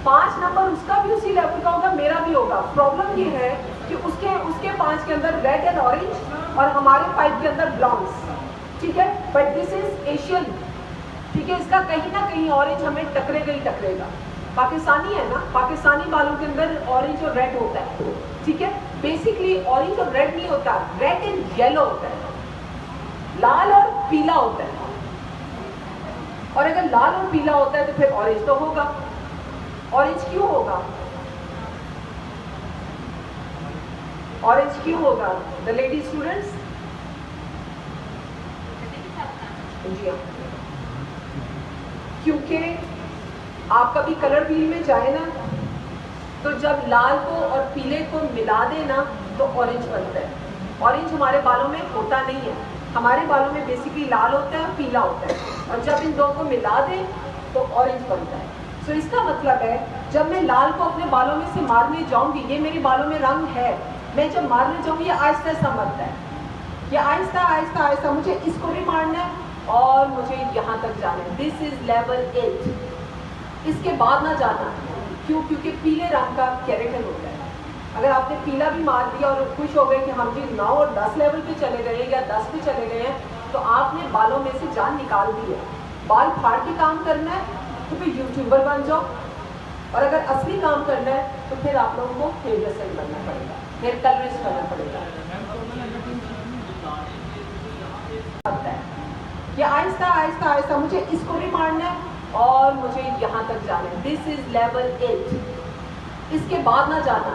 5 नंबर उसका भी उसी लेवल का होगा, मेरा भी होगा। प्रॉब्लम ये है कि उसके 5 के अंदर रेड एंड ऑरेंज और हमारे 5 के अंदर ब्लॉन्ड्स, ठीक है? बट दिस इज एशियन, ठीक है? इसका कहीं ना कहीं ऑरेंज हमें टकरेगा ही टकरेगा। पाकिस्तानी है ना, पाकिस्तानी बालों के अंदर ऑरेंज और रेड होता है, ठीक है? बेसिकली ऑरेंज और रेड नहीं होता, रेड एंड येलो होता है, लाल और पीला होता है। और अगर लाल और पीला होता है तो फिर ऑरेंज तो होगा। ऑरेंज क्यों होगा? ऑरेंज क्यों होगा द लेडी स्टूडेंट्स? जी हाँ, क्योंकि आप कभी कलर व्हील में जाए ना, तो जब लाल को और पीले को मिला देना तो ऑरेंज बनता है। ऑरेंज हमारे बालों में होता नहीं है, हमारे बालों में बेसिकली लाल होता है और पीला होता है, और जब इन दो को मिला दें तो ऑरेंज बनता है। सो इसका मतलब है जब मैं लाल को अपने बालों में से मारने जाऊंगी, ये मेरे बालों में रंग है, मैं जब मारने जाऊंगी ये आहिस्ता आहिस्ता मरता है, ये आहिस्ता आहिस्ता आहिस्ता, मुझे इसको भी मारना है और मुझे यहाँ तक जाना है। दिस इज लेवल 8, इसके बाद ना जाना। क्यों? क्योंकि पीले रंग का केराटिन होता है। अगर आपने पीला भी मार दिया और खुश हो गए कि हम जी 9 और 10 लेवल पे चले गए या 10 पे चले गए हैं, तो आपने बालों में से जान निकाल दी है। बाल फाड़ के काम करना है तो फिर यूट्यूबर बन जाओ, और अगर असली काम करना है तो फिर आप लोगों को हेयर ड्रेसर बनना पड़ेगा, हेयर कलरिस्ट बनना पड़ेगा। ये आहिस्ता आहिस्ता आहिस्ता मुझे इसको भी मारना है और मुझे यहाँ तक जाना है। This is level 8। इसके बाद ना जाना,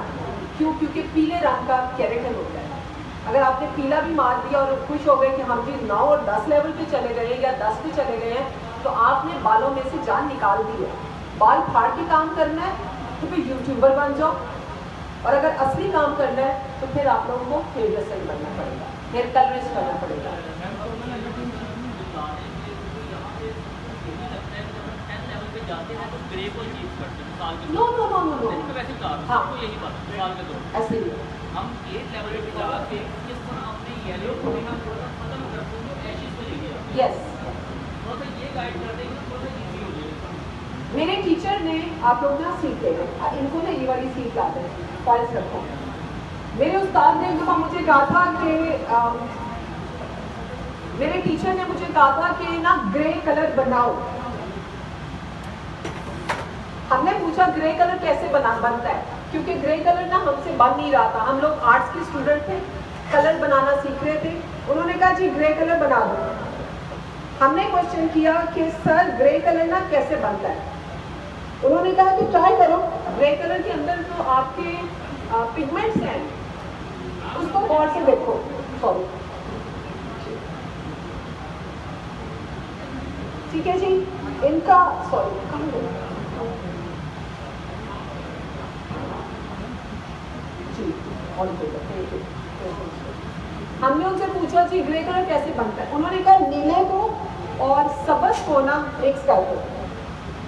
क्यों? क्योंकि पीले रंग का केराटिन होता है। अगर आपने पीला भी मार दिया और खुश हो गए कि हम जी 9 और 10 लेवल पे चले गए या 10 पे चले गए हैं, तो आपने बालों में से जान निकाल दी है। बाल फाड़ के काम करना है तो फिर यूट्यूबर बन जाओ, और अगर असली काम करना है तो फिर आप लोगों को हेयर ड्रेसर बनना पड़ेगा, हेयर कलरिस्ट बनना पड़ेगा। No no no no no, हाँ ऐसे ही हम 8 लेवल पे जाके किस तरह अपने येलो को खत्म कर दूंगे, एशेस को लेके आए। यस, थोड़ा सा ये गाइड कर देंगे, थोड़ा सा इजी हो जाएगा। मेरे टीचर ने, आप लोग ना सीख लेंगे, इनको ना ये वाली सीख लाते हैं, फाइल्स रखो। मेरे उस्ताद ने एक दफा मुझे कहा था कि मेरे टीचर ने मुझे कहा था कि ना ग्रे कलर बनाओ। हमने पूछा ग्रे कलर कैसे बनता है, क्योंकि ग्रे कलर ना हमसे बन नहीं रहा था। हम लोग आर्ट्स के स्टूडेंट थे, कलर बनाना सीख रहे थे। उन्होंने कहा जी ग्रे कलर बना दो। हमने क्वेश्चन किया कि सर ग्रे कलर ना कैसे बनता है। उन्होंने कहा कि ट्राई करो, ग्रे कलर के अंदर जो आपके पिगमेंट्स हैं उसको गौर से देखो। सॉरी, ठीक है जी, इनका सॉरी कहाँ गया? हमने उनसे पूछा जी ग्रे कलर कैसे बनता है। उन्होंने कहा नीले को और सबज को ना मिक्स कर दो,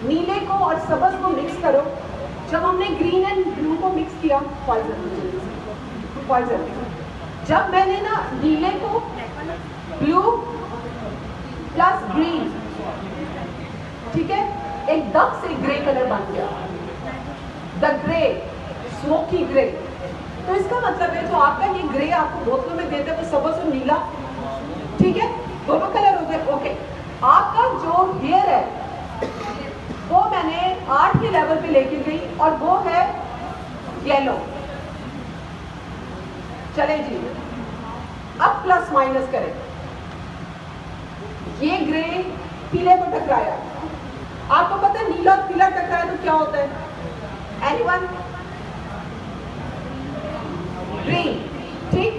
नीले को और सबज को मिक्स करो। जब हमने ग्रीन एंड ब्लू को मिक्स किया, पॉइजन, जब मैंने ना नीले को ब्लू प्लस ग्रीन, ठीक है, एकदम से ग्रे कलर बन गया, द ग्रे, स्मोकी ग्रे। तो इसका मतलब है जो आपका ये ग्रे आपको बोतलों में देते हैं वो सबज और नीला, ठीक है, दोनों कलर हो गए। ओके, आपका जो हेयर है वो मैंने 8 के लेवल पे लेके गई और वो है येलो। चले जी, अब प्लस माइनस करें। ये ग्रे पीले को टकराया, आपको पता है नीला और पीला टकराया तो क्या होता है? एनीवन? ग्रीन, ठीक।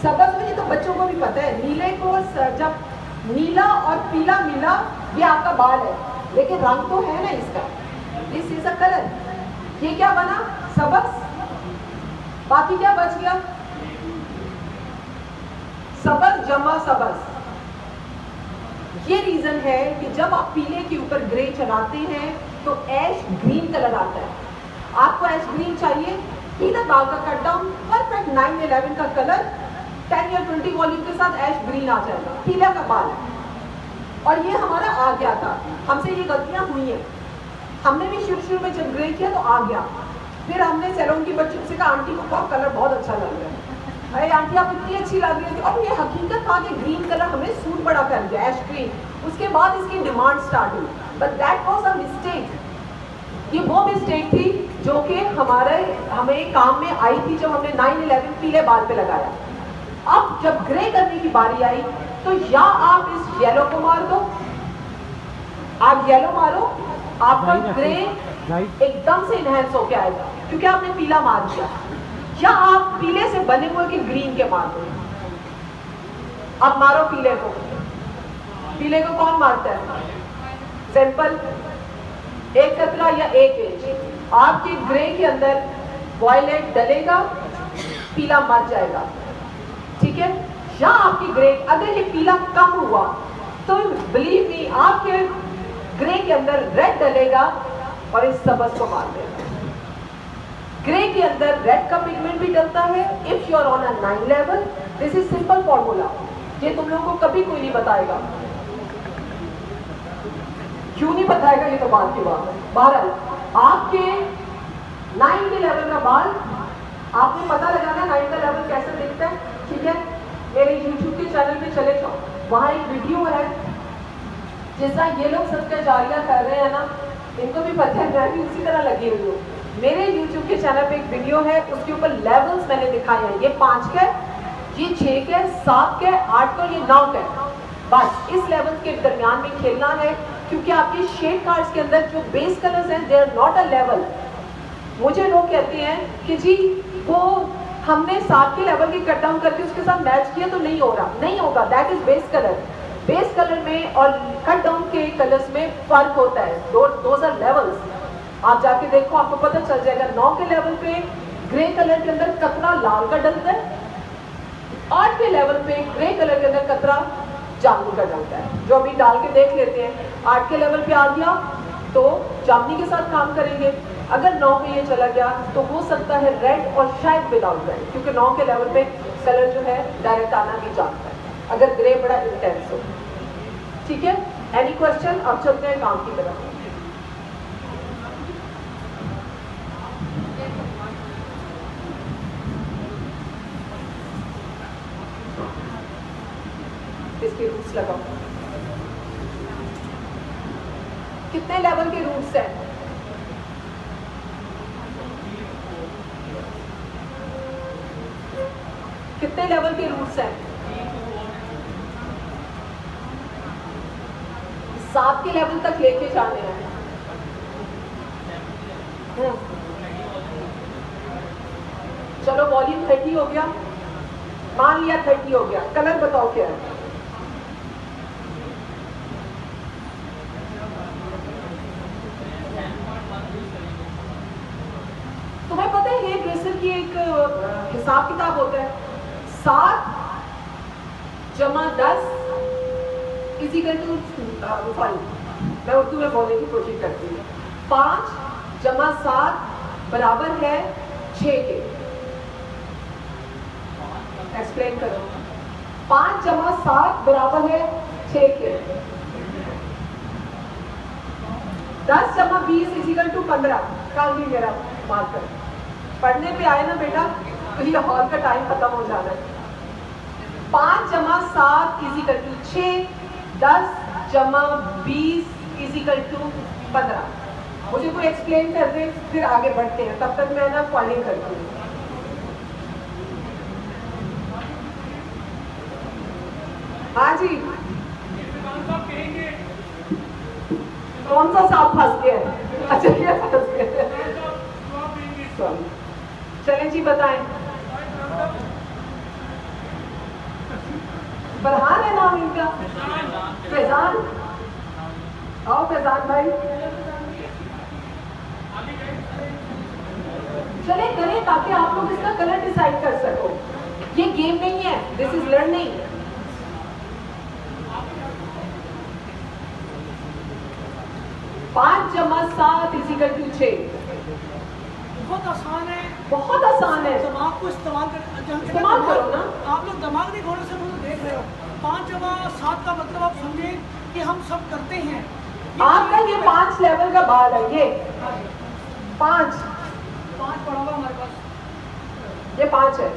सबज में तो बच्चों को भी पता है, नीले को जब नीला और पीला मिला ये आपका बाल है, लेकिन रंग तो है ना इसका, दिस इज अ कलर। ये क्या बना? सबज। बाकी क्या बच गया? सबज जमा सबज। ये रीजन है कि जब आप पीले के ऊपर ग्रे चलाते हैं तो ऐश ग्रीन कलर आता है। आपको ऐश ग्रीन चाहिए, सीधा बाल का कट डाउन, परफेक्ट 911 का कलर 10 या 20 वॉल्यूम के साथ ऐश ग्रीन आ जाएगा, पीला का बाल है। और ये हमारा आ गया था, हमसे ये गलतियां हुई हैं। हमने भी शुरू में जब ग्रे किया तो आ गया, फिर हमने सैलून की बच्चों से कहा आंटी को कलर बहुत अच्छा लग रहा है, अरे आंटी आप इतनी अच्छी लग रही थी। और ये हकीकत था कि ग्रीन कलर हमें सूट बड़ा कर गया, ऐश ग्रीन। उसके बाद इसकी डिमांड स्टार्ट हुई, but that was a mistake. ये वो मिस्टेक थी जो कि हमें काम में आई थी जब हमने 911 पीले बाल पे लगाया। अब जब ग्रे करने की बारी आई तो या आप इस येलो को मार दो, आप येलो मारो, आपका ग्रे एकदम से इनहेंस होके आएगा क्योंकि आपने पीला मार दिया, या आप पीले से बने हुए के ग्रीन के मार दो। अब मारो पीले को। पीले को कौन मारता है? सिंपल, एक कतरा या एक इंच। आपके ग्रे के अंदर वॉयलेट डलेगा, पीला मर जाएगा, ठीक है। या आपकी ग्रे, अगर ये पीला कम हुआ तो बिलीव मी आपके ग्रे के अंदर रेड डलेगा और इस सबज को मार देगा। ग्रे के अंदर रेड का पिगमेंट भी डलता है if you are on a 9 level. This is simple formula, ये तुम लोगों को कभी कोई नहीं बताएगा। क्यों नहीं बताएगा ये तो बात की बात है। बहरहाल आपके 9 के लेवल का बाल आपने पता लगाना 9 का लेवल कैसे दिखता है, ठीक है। मेरे YouTube के चैनल पे चले जाओ, वहाँ एक वीडियो है। जैसा ये लोग सबका जारिया कर रहे हैं ना, इनको भी पता है, मैं भी उसी तरह लगी हुई हूँ। मेरे YouTube के चैनल पे एक वीडियो है, उसके ऊपर लेवल्स मैंने दिखाए हैं। ये 5 का, ये 6 का, 7 का, 8 का, ये 9 का। बस इस लेवल के दरमियान में खेलना है, क्योंकि आपके शेड कार्ड्स के अंदर जो बेस कलर्स हैं, they are not a level. मुझे लोग कहते हैं कि जी वो हमने 7 के लेवल की कट डाउन करके उसके साथ मैच किया तो नहीं हो रहा, नहीं होगा। That is base colour. Base colour में और कट डाउन के कलर्स में फर्क होता है। Those are levels. आप जाके देखो, आपको पता चल जाएगा। 9 के लेवल पे ग्रे कलर के अंदर कतरा लाल का डलता है, 8 के लेवल पे ग्रे कलर के अंदर कतरा जामुनी का डलता है। जो अभी डाल के देख लेते हैं। 8 के लेवल पे आ गया तो जामुनी के साथ काम करेंगे। अगर 9 पे ये चला गया तो हो सकता है रेड और शायद विदाउट रेड, क्योंकि 9 के लेवल पे कलर जो है डायरेक्ट आना नहीं चाहता है अगर ग्रे बड़ा इंटेंस हो, ठीक है। Any question? अब चलते हैं काम की तरफ। इसके रूट्स लगाओ। कितने लेवल के रूट्स हैं? कितने लेवल के रूट्स हैं? 7 के लेवल तक लेके जाने हैं। चलो वॉल्यूम 30 हो गया, मान लिया 30 हो गया। कलर बताओ क्या है? तुम्हें पता है हेयर ड्रेसर की एक हिसाब किताब होता है। 7 जमा 10 इजिकल टू 5। मैं उर्दू में बोलने की कोशिश करती हूँ। 5 जमा 7 बराबर है 6 के। एक्सप्लेन करो। 5 जमा 7 बराबर है 6 के। 10 जमा 20 इजिकल टू 15। कल भी मेरा मार्कर पढ़ने पे आए ना बेटा, तो ये हॉल का टाइम खत्म हो जाना है। 5 जमा 7 इजिकल टू 6, 10 जमा 20 इजिकल टू 15। मुझे कोई एक्सप्लेन कर दे, फिर आगे बढ़ते हैं। तब तक मैं ना फॉलोइंग करती हूँ। हाँ जी, कौन सा सांप फंस गया है? अच्छा ये फंस गया है। चलें जी, बताएं। फरहान है नाम इनका? फैजान। आओ फैजान भाई, चले करें ताकि आप लोग इसका कलर डिसाइड कर सको। ये गेम नहीं है, दिस इज लर्निंग। पाँच जमा 7 इजिकल टू 6। बहुत आसान है, बहुत आसान है। दिमाग को इस्तेमाल करो ना। आप लोग दिमाग नहीं खोलने से मुझे देख रहे हो। 5 जमा 7 का मतलब आप समझे कि हम सब करते हैं। आपका ये 5 लेवल का बाल है। ये 5 पड़ा हुआ हमारे पास। ये 5 है।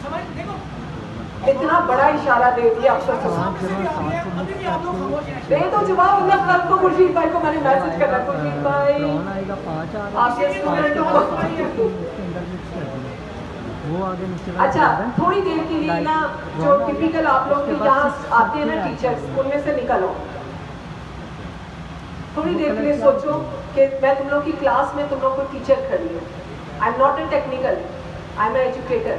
समझ देखो, इतना बड़ा इशारा दे दिया अफसर साहब। अभी भी आप लोग खामोश हैं। दे तो जवाब। मतलब कल को खुर्शीद भाई को मैंने मैसेज करना, खुर्शीद भाई आप ये स्टूडेंट हो। अच्छा, थोड़ी देर के लिए ना जो टिपिकल आप लोग के यहाँ आते हैं ना टीचर्स, उनमें से निकलो। थोड़ी देर के लिए सोचो कि मैं तुम लोग की क्लास में तुम लोग को टीचर खड़ी है। I am not a technical, I am a educator.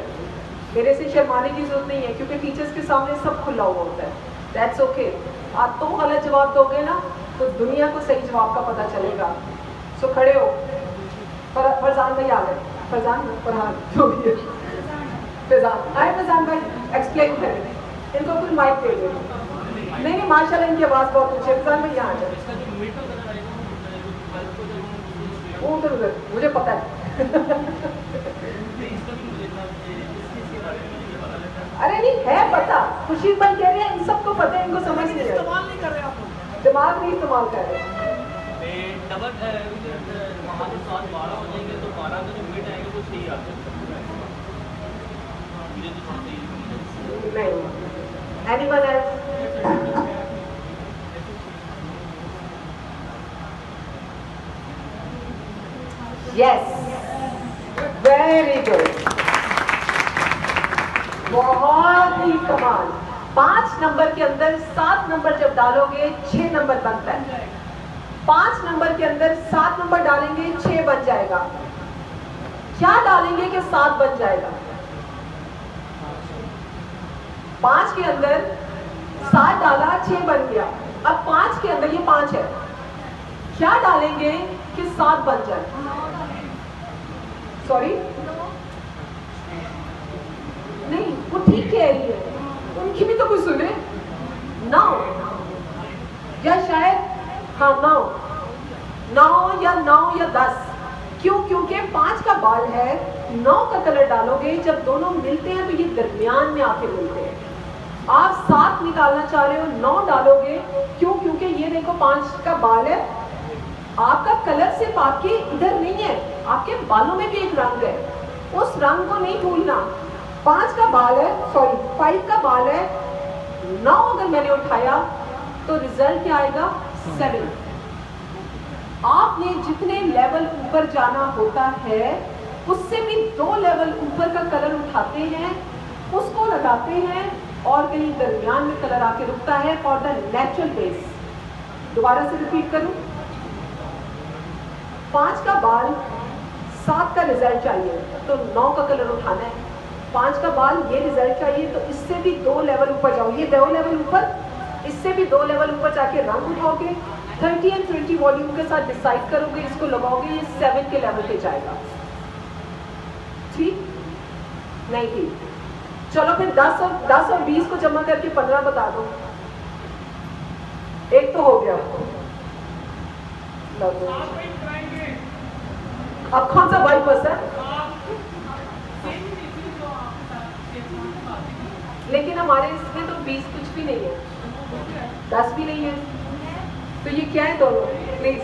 मेरे से शर्माने की जरूरत नहीं है, क्योंकि टीचर्स के सामने सब खुला हुआ होता है। That's okay. आप तो गलत जवाब दोगे ना तो दुनिया को सही जवाब का पता चलेगा। सो खड़े हो। फरजान भाई आ गए। फरजान, फरहान जो भी है। फरजान आए। फरजान भाई एक्सप्लेन करें। इनको कुछ माइक दे दो। नहीं, माशाल्लाह इनकी आवाज़ बहुत ऊँची है। फरजान भाई यहाँ आ जाए। वो उधर मुझे पता है। अरे नहीं है पता, खुर्शीद भाई कह रहे हैं इन सबको पता है, इनको समझ नहीं है। इस्तेमाल नहीं कर रहे आप लोग। दिमाग नहीं इस्तेमाल कर रहे। अगर वहाँ से 7-12 हो जाएंगे तो 12 का जो मिड आएगा वो सही आता है। मुझे तो थोड़ा नहीं। Anyone else? Yes. Very good. बहुत ही कमाल। 5 नंबर के अंदर 7 नंबर जब डालोगे 6 नंबर बनता है। 5 नंबर के अंदर 7 नंबर डालेंगे 6 बन जाएगा। क्या डालेंगे कि 7 बन जाएगा? 5 के अंदर 7 डाला 6 बन गया। अब 5 के अंदर ये 5 है, क्या डालेंगे कि 7 बन जाए? सॉरी नहीं, वो ठीक कह रही है, उनकी भी तो कुछ सुने। 9 या शायद हाँ 9 या 10। क्यों? क्योंकि 5 का बाल है, 9 का कलर डालोगे, जब दोनों मिलते हैं तो ये दरमियान में आके मिलते हैं। आप 7 निकालना चाह रहे हो, 9 डालोगे। क्यों? क्योंकि ये देखो 5 का बाल है, आपका कलर सिर्फ आपके इधर नहीं है, आपके बालों में भी एक रंग है, उस रंग को नहीं भूलना। 5 का बाल है, सॉरी 5 का बाल है, 9 अगर मैंने उठाया तो रिजल्ट क्या आएगा? 7। आपने जितने लेवल ऊपर जाना होता है उससे भी 2 लेवल ऊपर का कलर उठाते हैं, उसको लगाते हैं और कहीं दरमियान में कलर आके रुकता है फॉर द नेचुरल बेस। दोबारा से रिपीट करूं, 5 का बाल 7 का रिजल्ट चाहिए तो 9 का कलर उठाना है। 5 का बाल ये रिजल्ट चाहिए तो इससे भी 2 लेवल ऊपर जाओ, ये 2 लेवल ऊपर, इससे भी 2 लेवल ऊपर जाके रंग उठाओगे, 30 और 20 वॉल्यूम के साथ डिसाइड करोगे, इसको लगाओगे, ये 7 के लेवल पे जाएगा। ठीक नहीं? ठीक, चलो फिर 10 और 20 को जमा करके 15 बता दो। एक तो हो गया। अब कौन सा बाई पर्सन? लेकिन हमारे इसमें तो 20 कुछ भी नहीं है, 10 भी नहीं है, तो ये क्या है दोनों? प्लीज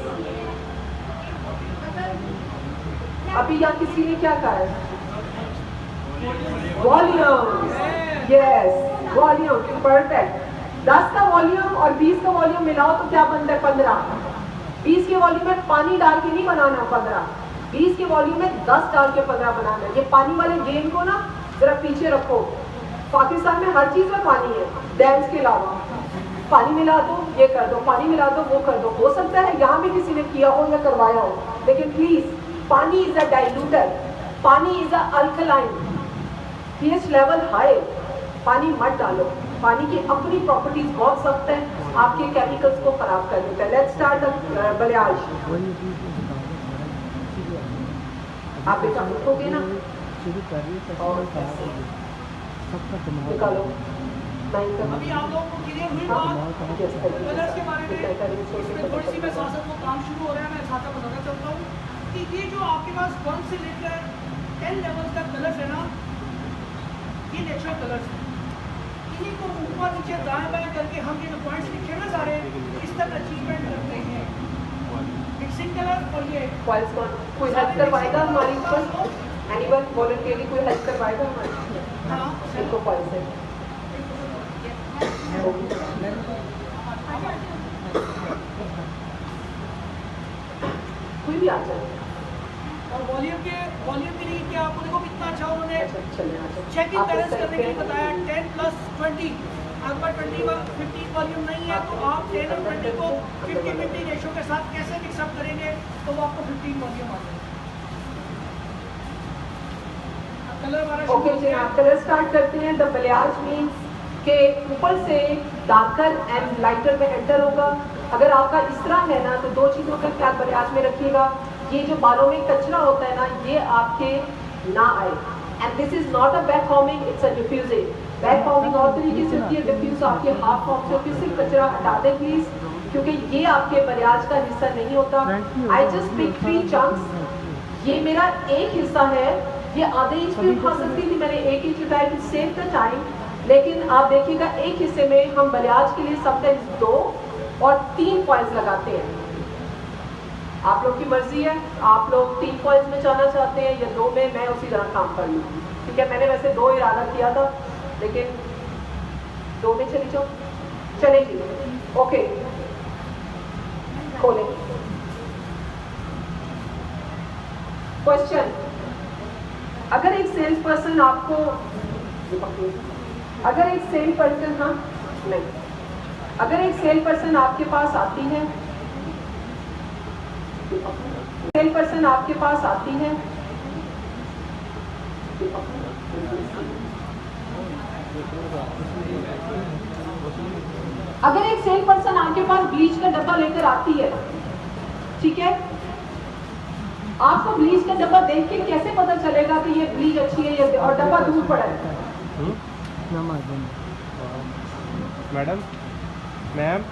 अभी यहाँ किसी ने क्या कहा है? वॉल्यूम। Yes, volume, perfect. 10 का वॉल्यूम और 20 का वॉल्यूम मिलाओ तो क्या बनता है? 15। 20 के वॉल्यूम में पानी डाल के नहीं बनाना 15, 20 के वॉल्यूम में 10 डाल के 15 बनाना है। ये पानी वाले गेम को ना जरा पीछे रखो। पाकिस्तान में हर चीज में पानी है, डैम्स के अलावा। पानी मिला दो, ये कर दो, पानी मिला दो, वो कर दो। हो सकता है यहाँ भी किसी ने किया हो या करवाया हो, लेकिन प्लीज, पानी इज अ डाइल्यूटर, पानी is a alkaline, pH level high, पानी मत डालो। पानी की अपनी प्रॉपर्टीज बहुत सख्त है, आपके केमिकल्स को खराब कर देता है। Let's start balayage. आप बेटा उठोगे ना और निकालो। अभी आप लोगों को क्लियर हुई बात कलर्स के बारे में? इसमें थोड़ी सी मैं साथ वो काम शुरू हो रहा है, मैं साथ बताना चाहता हूँ कि ये जो आपके पास 1 से लेकर 10 लेवल्स तक कलर्स है ना, ये नेचुरल कलर्स हैं। इन्हीं को ऊपर नीचे दाएं बाएं करके हम ये जो पॉइंट्स लिखे ना सारे, इस तक अचीवमेंट करते हैं। मिक्सिंग कलर और ये कोई हेल्प करवाएगा हमारी ऊपर? एनीवन वॉलंटियरली कोई हेल्प करवाएगा हमारी? हाँ, इनको पॉइंट से कोई भी आ जाए। और वॉल्यूम के लिए क्या आपको देखो कितना अच्छा उन्होंने चेक इन आप बैलेंस इस करने के लिए बताया। 10 + 20, आपका 15 वॉल्यूम नहीं है तो आप 10 और 20 को 50-50 रेशो के साथ कैसे मिक्सअप करेंगे तो वो आपको 15 वॉल्यूम आ जाएगा। कलर वाला ओके जी, आप कलर स्टार्ट करते हैं। द बलियाज मीन्स के ऊपर से डार्कर एंड लाइटर में एंटर होगा। अगर आपका इस तरह है ना तो 2 चीज़ों का ख्याल बलियाज में रखिएगा। ये जो बालों में कचरा होता है ना, ये आपके ना आए। And this is not a back forming, it's a diffusing. Back forming और तरीके से होती है, डिफ्यूज आपके हाफ फॉर्म से होती है। सिर्फ कचरा हटा दें प्लीज, क्योंकि ये आपके बलियाज का हिस्सा नहीं होता। I just pick 3 chunks. ये मेरा एक हिस्सा है, ये आधे इंच भी उठा सकती थी, मैंने 1 इंच उठाया टू सेव द टाइम। लेकिन आप देखिएगा एक हिस्से में हम बलियाज के लिए समटाइम्स 2 और 3 पॉइंट्स लगाते हैं। आप लोग की मर्जी है, आप लोग 3 कॉइल्स में जाना चाहते हैं या 2 में, मैं उसी तरह काम कर लूँगी। ठीक है, मैंने वैसे 2 इरादा किया था, लेकिन 2 में चली जाओ, चलेगी। ओके, खोलें। क्वेश्चन, अगर एक सेल्स पर्सन आपको, अगर एक सेल पर्सन, हाँ नहीं, अगर एक सेल पर्सन आपके पास आती है, सेल पर्सन आपके पास आती है, अगर एक सेल पर्सन आपके पास ब्लीच का डब्बा लेकर आती है, ठीक है, आपको ब्लीच का डब्बा देख के कैसे पता चलेगा कि ये ब्लीच अच्छी है या और डब्बा दूर पड़ा है? मैडम, मैम,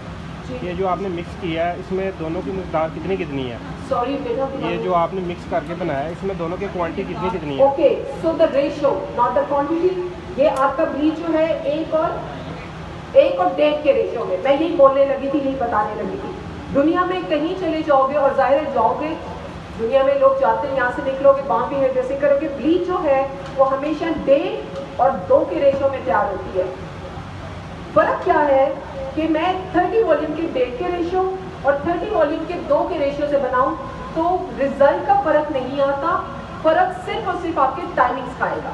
ये जो आपने मिक्स किया है इसमें दोनों की मिकदार कितनी कितनी है? सॉरी बेटा, ये जो आपने मिक्स करके बनाया है इसमें दोनों की क्वांटिटी कितनी कितनी है? Okay, so the ratio not the quantity. ये आपका ब्लीच जो है 1 और 1.5 के रेशियो में, मैं यही बोलने लगी थी, यही बताने लगी थी। दुनिया में कहीं चले जाओगे और जाहिर है जाओगे, दुनिया में लोग जाते हैं, यहाँ से निकलोगे, वहाँ भी है, जैसे करोगे, ब्लीच जो है वो हमेशा 1.5 और 2 के रेशियो में तैयार होती है। फर्क क्या है कि मैं 30 वॉल्यूम के 1.5 के रेशियो और 30 वॉल्यूम के 2 के रेशियो से बनाऊं तो रिजल्ट का फर्क नहीं आता, फर्क सिर्फ और सिर्फ आपके टाइमिंग्स का आएगा।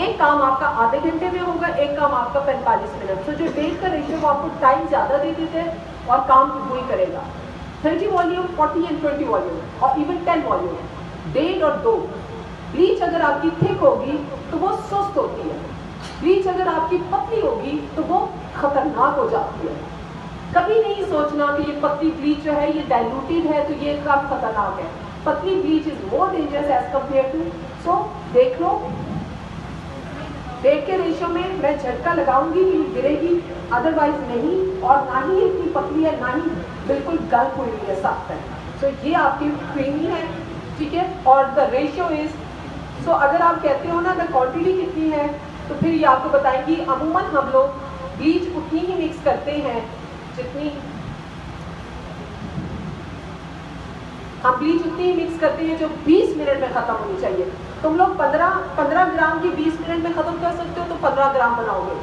एक काम आपका आधे घंटे में होगा, एक काम आपका 45 मिनट। तो जो 1.5 का रेशियो वो आपको टाइम ज्यादा दे देते हैं और काम वही करेगा। 30 वॉल्यूम, 40 एंड 20 वॉल्यूम और इवन 10 वॉल्यूम, 1.5 और 2। ब्लीच अगर आपकी थिक होगी तो वो सुस्त होती है, ब्लीच अगर आपकी पतली होगी तो वो खतरनाक हो जाती है। कभी नहीं सोचना कि ये पतली ब्लीच जो है ये डाइल्यूटेड है तो ये काफी खतरनाक है। पतली bleach is more dangerous as compare to, so देख लो 1.5 के रेशियो में मैं झटका लगाऊंगी कि गिरेगी, अदरवाइज नहीं, और ना ही इतनी पतली है ना ही बिल्कुल गल हुई है, सख्त है। सो ये आपकी क्रीमी है, ठीक है, और द रेशियो इज, सो अगर आप कहते हो ना द क्वांटिटी कितनी है तो फिर ये आपको बताएंगी। अमूमन हम लोग ब्लीच उतनी ही मिक्स करते हैं जितनी, हम ब्लीच उतनी ही मिक्स करते हैं जो 20 मिनट में खत्म होनी चाहिए। तुम लोग 15 ग्राम की 20 मिनट में खत्म कर सकते हो तो 15 ग्राम बनाओगे।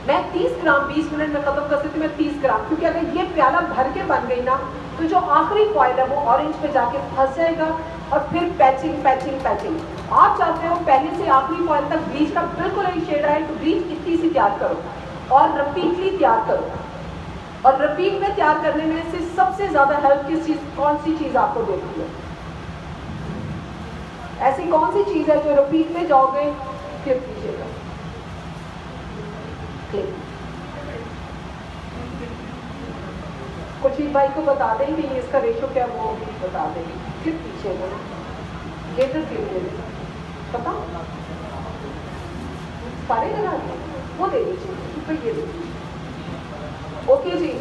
मैं 30 ग्राम 20 मिनट में खत्म कर सकती हूँ, मैं 30 ग्राम, क्योंकि अगर ये प्याला भर के बन गई ना तो जो आखिरी फॉइल है वो ऑरेंज पे जाके फंस जाएगा और फिर पैचिंग पैचिंग पैचिंग। आप चाहते हो पहले से आखिरी फॉइल तक ब्लीच का बिल्कुल एक शेड आए तो ब्लीच इतनी सी तैयार करो और रिपीटली तैयार करो। और रिपीट में तैयार करने में से सबसे ज्यादा हेल्प किस चीज, कौन सी चीज आपको देती है? ऐसी कौन सी चीज है जो रिपीट में जाओगे फिर कीजिएगा? कुछ ही भाई को बता दें कि ये इसका रेशो क्या वो भी बता देंगे, फिर कीजिएगा ना, गेटर फिर पता सारे लगा दें, वो दे दीजिए, तो ये दे दीजिए। ओके जी,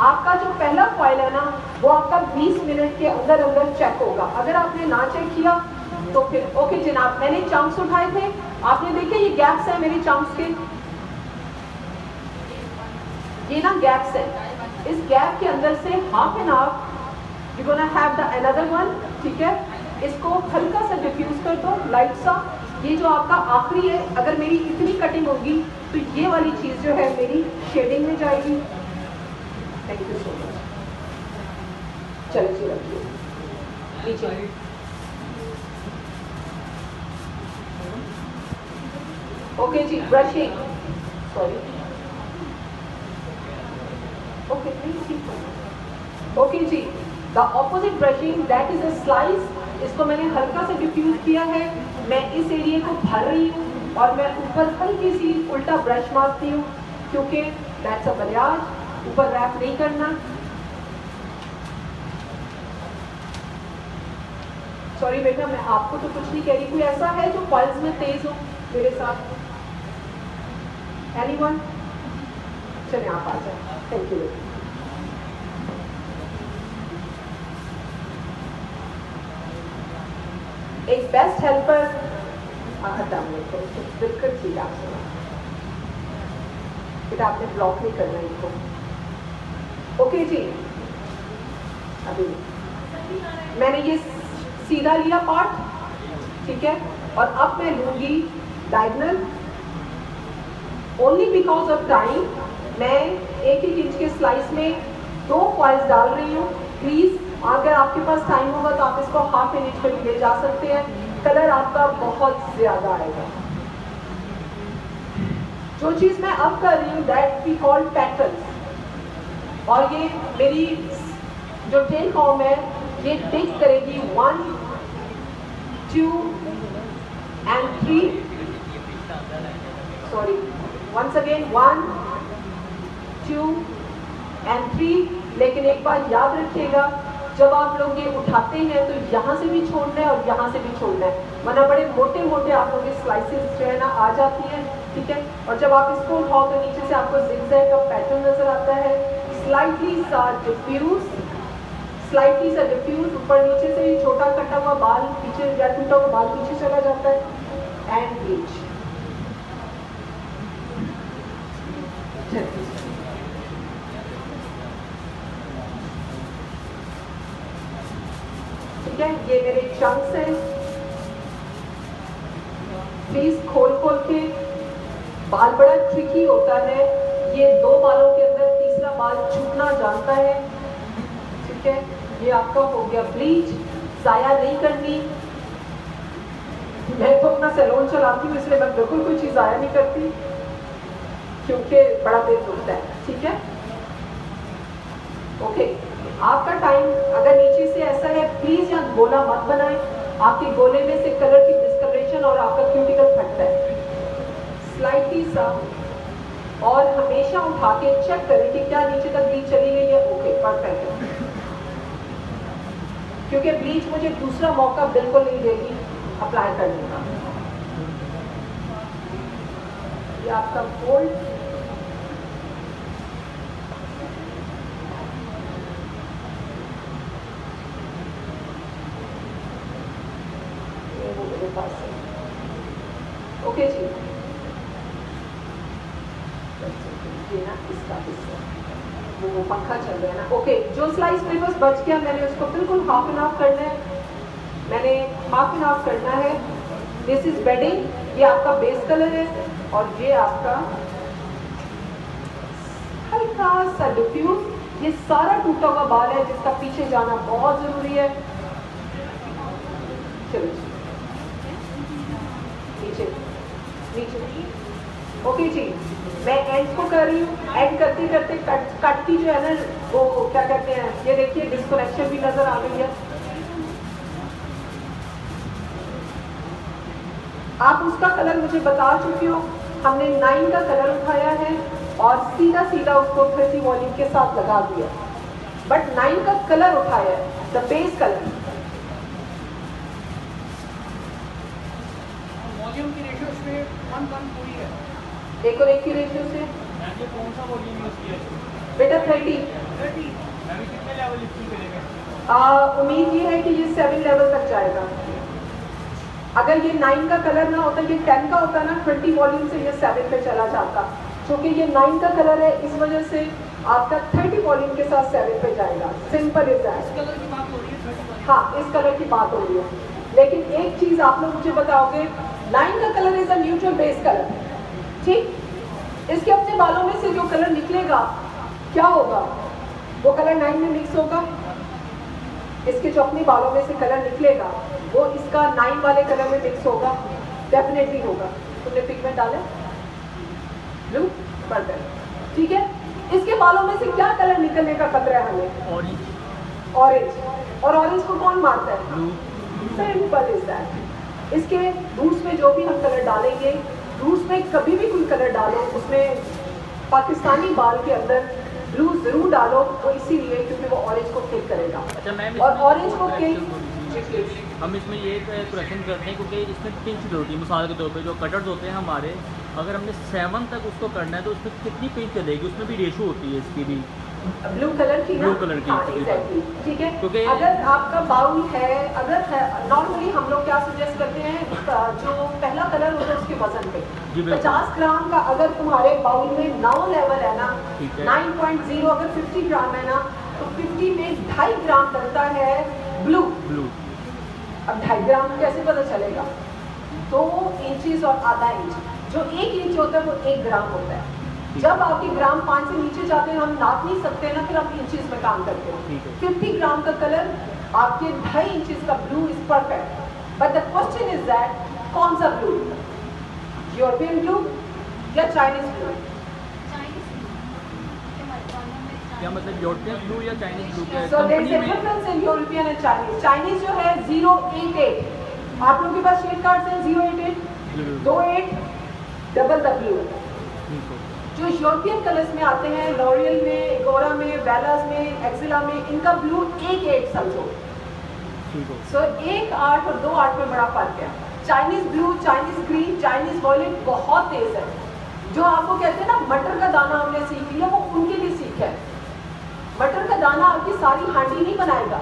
आपका जो पहला फॉइल है ना वो आपका 20 मिनट के अंदर अंदर चेक होगा। अगर आपने ना चेक किया तो फिर ओके जनाब, मैंने चंक्स उठाए थे, आपने देखे ये गैप्स है मेरे चंक्स के, ये ना गैप्स है, इस गैप के अंदर से half an half you gonna have the another one, ठीक है। इसको हल्का सा डिफ्यूज कर दो, लाइट सा। ये जो आपका आखिरी है, अगर मेरी इतनी कटिंग होगी तो ये वाली चीज जो है मेरी शेडिंग में जाएगी। Thank you so much. चलिए रखिए नीचे। ओके जी, ब्रशिंग, सॉरी, ओके ओके जी, the opposite brushing that is a slice. इसको मैंने हल्का सा डिफ्यूज किया है, मैं इस एरिया को भर रही हूँ और मैं ऊपर हल्की सी उल्टा ब्रश मारती हूँ क्योंकि दैट्स अ बलियाज, ऊपर रैप नहीं करना। सॉरी बेटा, मैं आपको तो कुछ नहीं कह रही। कोई ऐसा है जो फॉल्स में तेज हो मेरे साथ? एनीवन? चलिए आप आ जाए। Thank you. एक बेस्ट हेल्पर बिल्कुल ठीक आपसे बेटा, आपने ब्लॉक नहीं करना इनको। ओके जी, अभी मैंने ये सीधा लिया पार्ट, ठीक है, और अब मैं लूंगी diagonal. Only because of time मैं 1-1 इंच के स्लाइस में 2 कॉइल्स डाल रही हूँ। प्लीज अगर आपके पास टाइम होगा तो आप इसको 1/2 इंच पे भी ले जा सकते हैं, कलर आपका बहुत ज्यादा आएगा। जो चीज मैं अब कर रही हूँ दैट वी कॉल पैटर्न्स, और ये मेरी जो टेल फॉर्म है ये टेक करेगी 1, 2 and 3, sorry once again 1, 2 and 3। लेकिन एक बार याद रखिएगा जब आप लोग ये उठाते हैं तो यहाँ से भी छोड़ना है और यहाँ से भी छोड़ना है, वरना बड़े मोटे मोटे आप लोग स्लाइसेस जो है ना आ जाती हैं, ठीक है। और जब आप इसको उठाओ तो नीचे से आपको जिगजैग का पैटर्न नजर आता है, स्लाइटली सा डिफ्यूज, स्लाइटली सा डिफ्यूज, ऊपर नीचे से ही छोटा कटा हुआ बाल पीछे या टूटा हुआ बाल पीछे चला जाता है, एंड ब्लीच। ठीक है, ये मेरे चंक्स हैं। प्लीज खोल खोल के, बाल बड़ा ट्रिकी होता है, ये 2 बालों के अंदर तीसरा बाल छूटना जानता है, ठीक है। ये आपका हो गया ब्लीच, जाया नहीं करनी। मैं तो अपना सैलून चलाती हूँ इसलिए मैं बिल्कुल कोई चीज जाया नहीं करती क्योंकि बड़ा देर लगता है, ठीक है। ओके, आपका टाइम अगर नीचे से ऐसा है प्लीज यहाँ गोला मत बनाएं, आपके गोले में से कलर की डिस्कलरेशन और आपका क्यूटिकल फटता है, स्लाइटली सा। और हमेशा उठा के चेक करें कि क्या नीचे तक ब्लीच चली गई है। ओके, परफेक्ट है, क्योंकि ब्लीच मुझे दूसरा मौका बिल्कुल नहीं देगी अप्लाई करने का। ये आपका फोल्ड, ओके जी, ये ना इसका वो पंखा चल रहा है ना। ओके, जो स्लाइस मेरे पास बच गया मैंने उसको बिल्कुल हाफ एन हाफ करना है, मैंने हाफ एन हाफ करना है। दिस इज बेडिंग, ये आपका बेस कलर है और ये आपका हल्का सा डिफ्यूज। ये सारा टूटा हुआ बाल है जिसका पीछे जाना बहुत जरूरी है। चलो नीचे नीचे, ओके जी, मैं एंड को कर रही हूँ। एंड करते करते कट की जो है ना वो क्या कहते हैं, ये देखिए डिस्कनेक्शन भी नजर आ गई है। आप उसका कलर मुझे बता चुकी हो, हमने 9 का कलर उठाया है और सीधा सीधा उसको 30 वॉल्यूम के साथ लगा दिया, बट 9 का कलर उठाया है, द बेस कलर। वॉल्यूम की रेशियो इसमें 1:1 पूरी है। एक और एक की रेशियो से ये कौन सा वॉल्यूम यूज किया है? बेटा 30। मैंने कितने लेवल लिफ्टिंग करेगा? उम्मीद ये है कि ये 7 लेवल तक जाएगा। अगर ये 9 का कलर ना होता, ये 10 का होता ना, 20 वॉल्यूम से ये 7 पे चला जाता। क्योंकि ये 9 का कलर है इस वजह से आपका 30 वॉल्यूम के साथ 7 पे जाएगा। Simple is that. इस कलर की बात हो रही है 30 वाली। हाँ, इस कलर की बात हो रही है, लेकिन एक चीज आप लोग मुझे बताओगे, 9 का colour is a neutral base colour, ठीक। इसके अपने बालों में से जो कलर निकलेगा क्या होगा, वो कलर 9 में मिक्स होगा। इसके जो अपने बालों में से कलर निकलेगा वो इसका 9 वाले कलर में मिक्स होगा, डेफिनेटली होगा। तुमने पिगमेंट डाला ब्लू, परफेक्ट, ठीक है। इसके बालों में से क्या कलर निकलने का खतरा है हमें? ऑरेंज। और ऑरेंज को कौन मारता है? Simple is that. इसके रूट्स में जो भी हम कलर डालेंगे, रूट्स में कभी भी कोई कलर डालो उसमें पाकिस्तानी बाल के अंदर ब्लू जरूर डालो, वो इसीलिए क्योंकि वो ऑरेंज को किल करेगा। अच्छा मैम, और ऑरेंज को किल, हम इसमें ये क्वेश्चन करते हैं क्योंकि इसमें पिंच होती है, मिसाल के तौर पे जो कटर्स होते हैं हमारे, अगर हमने 7 तक उसको करना है तो उसमें कितनी पिंच चलेगी? उसमें भी रेशो होती है इसकी भी, ब्लू कलर की, ब्लू कलर की, हाँ, exactly, ठीक है। क्योंकि अगर आपका बाउल है, अगर है, नॉर्मली हम लोग क्या सजेस्ट करते हैं, जो पहला कलर होता है उसके वजन पे 50 ग्राम का अगर तुम्हारे बाउल में 9 लेवल है ना, 9.0 अगर 50 ग्राम है ना, तो क्वांटिटी में 2.5 ग्राम डलता है ब्लू। अब 2.5 ग्राम कैसे पता चलेगा? 2 इंचेस और आधा इंच, जो 1 इंच होता है वो 1 ग्राम होता है। जब आपके ग्राम 5 से नीचे जाते हैं, हम नाप नहीं सकते ना, फिर आप इंचेस में काम करते हैं। 50 ग्राम का कलर आपके 2.5 इंचेस का blue is perfect. But the question is that कौन सा ब्लू, यूरोपियन ब्लू या चाइनीज ब्लू? क्या मतलब यूरोपियन ब्लू या चाइनीज ब्लू का? So there is a difference in European and Chinese. Chinese जो है 088, आप लोगों के पास शेड कार्ड्स हैं 088, 28 डबल W। जो यूरोपियन कलर्स में आते हैं, लॉरियल में, एगोरा में, बेलास में, एक्सिला में, इनका ब्लू 18 समझो। सो 1.8 और 2.8 में बड़ा फर्क है। Chinese blue, Chinese green, Chinese violet बहुत तेज है। जो आपको कहते हैं ना मटर का दाना हमने सीख लिया, वो उनके लिए सीख है। मटर का दाना आपकी सारी हांडी नहीं बनाएगा।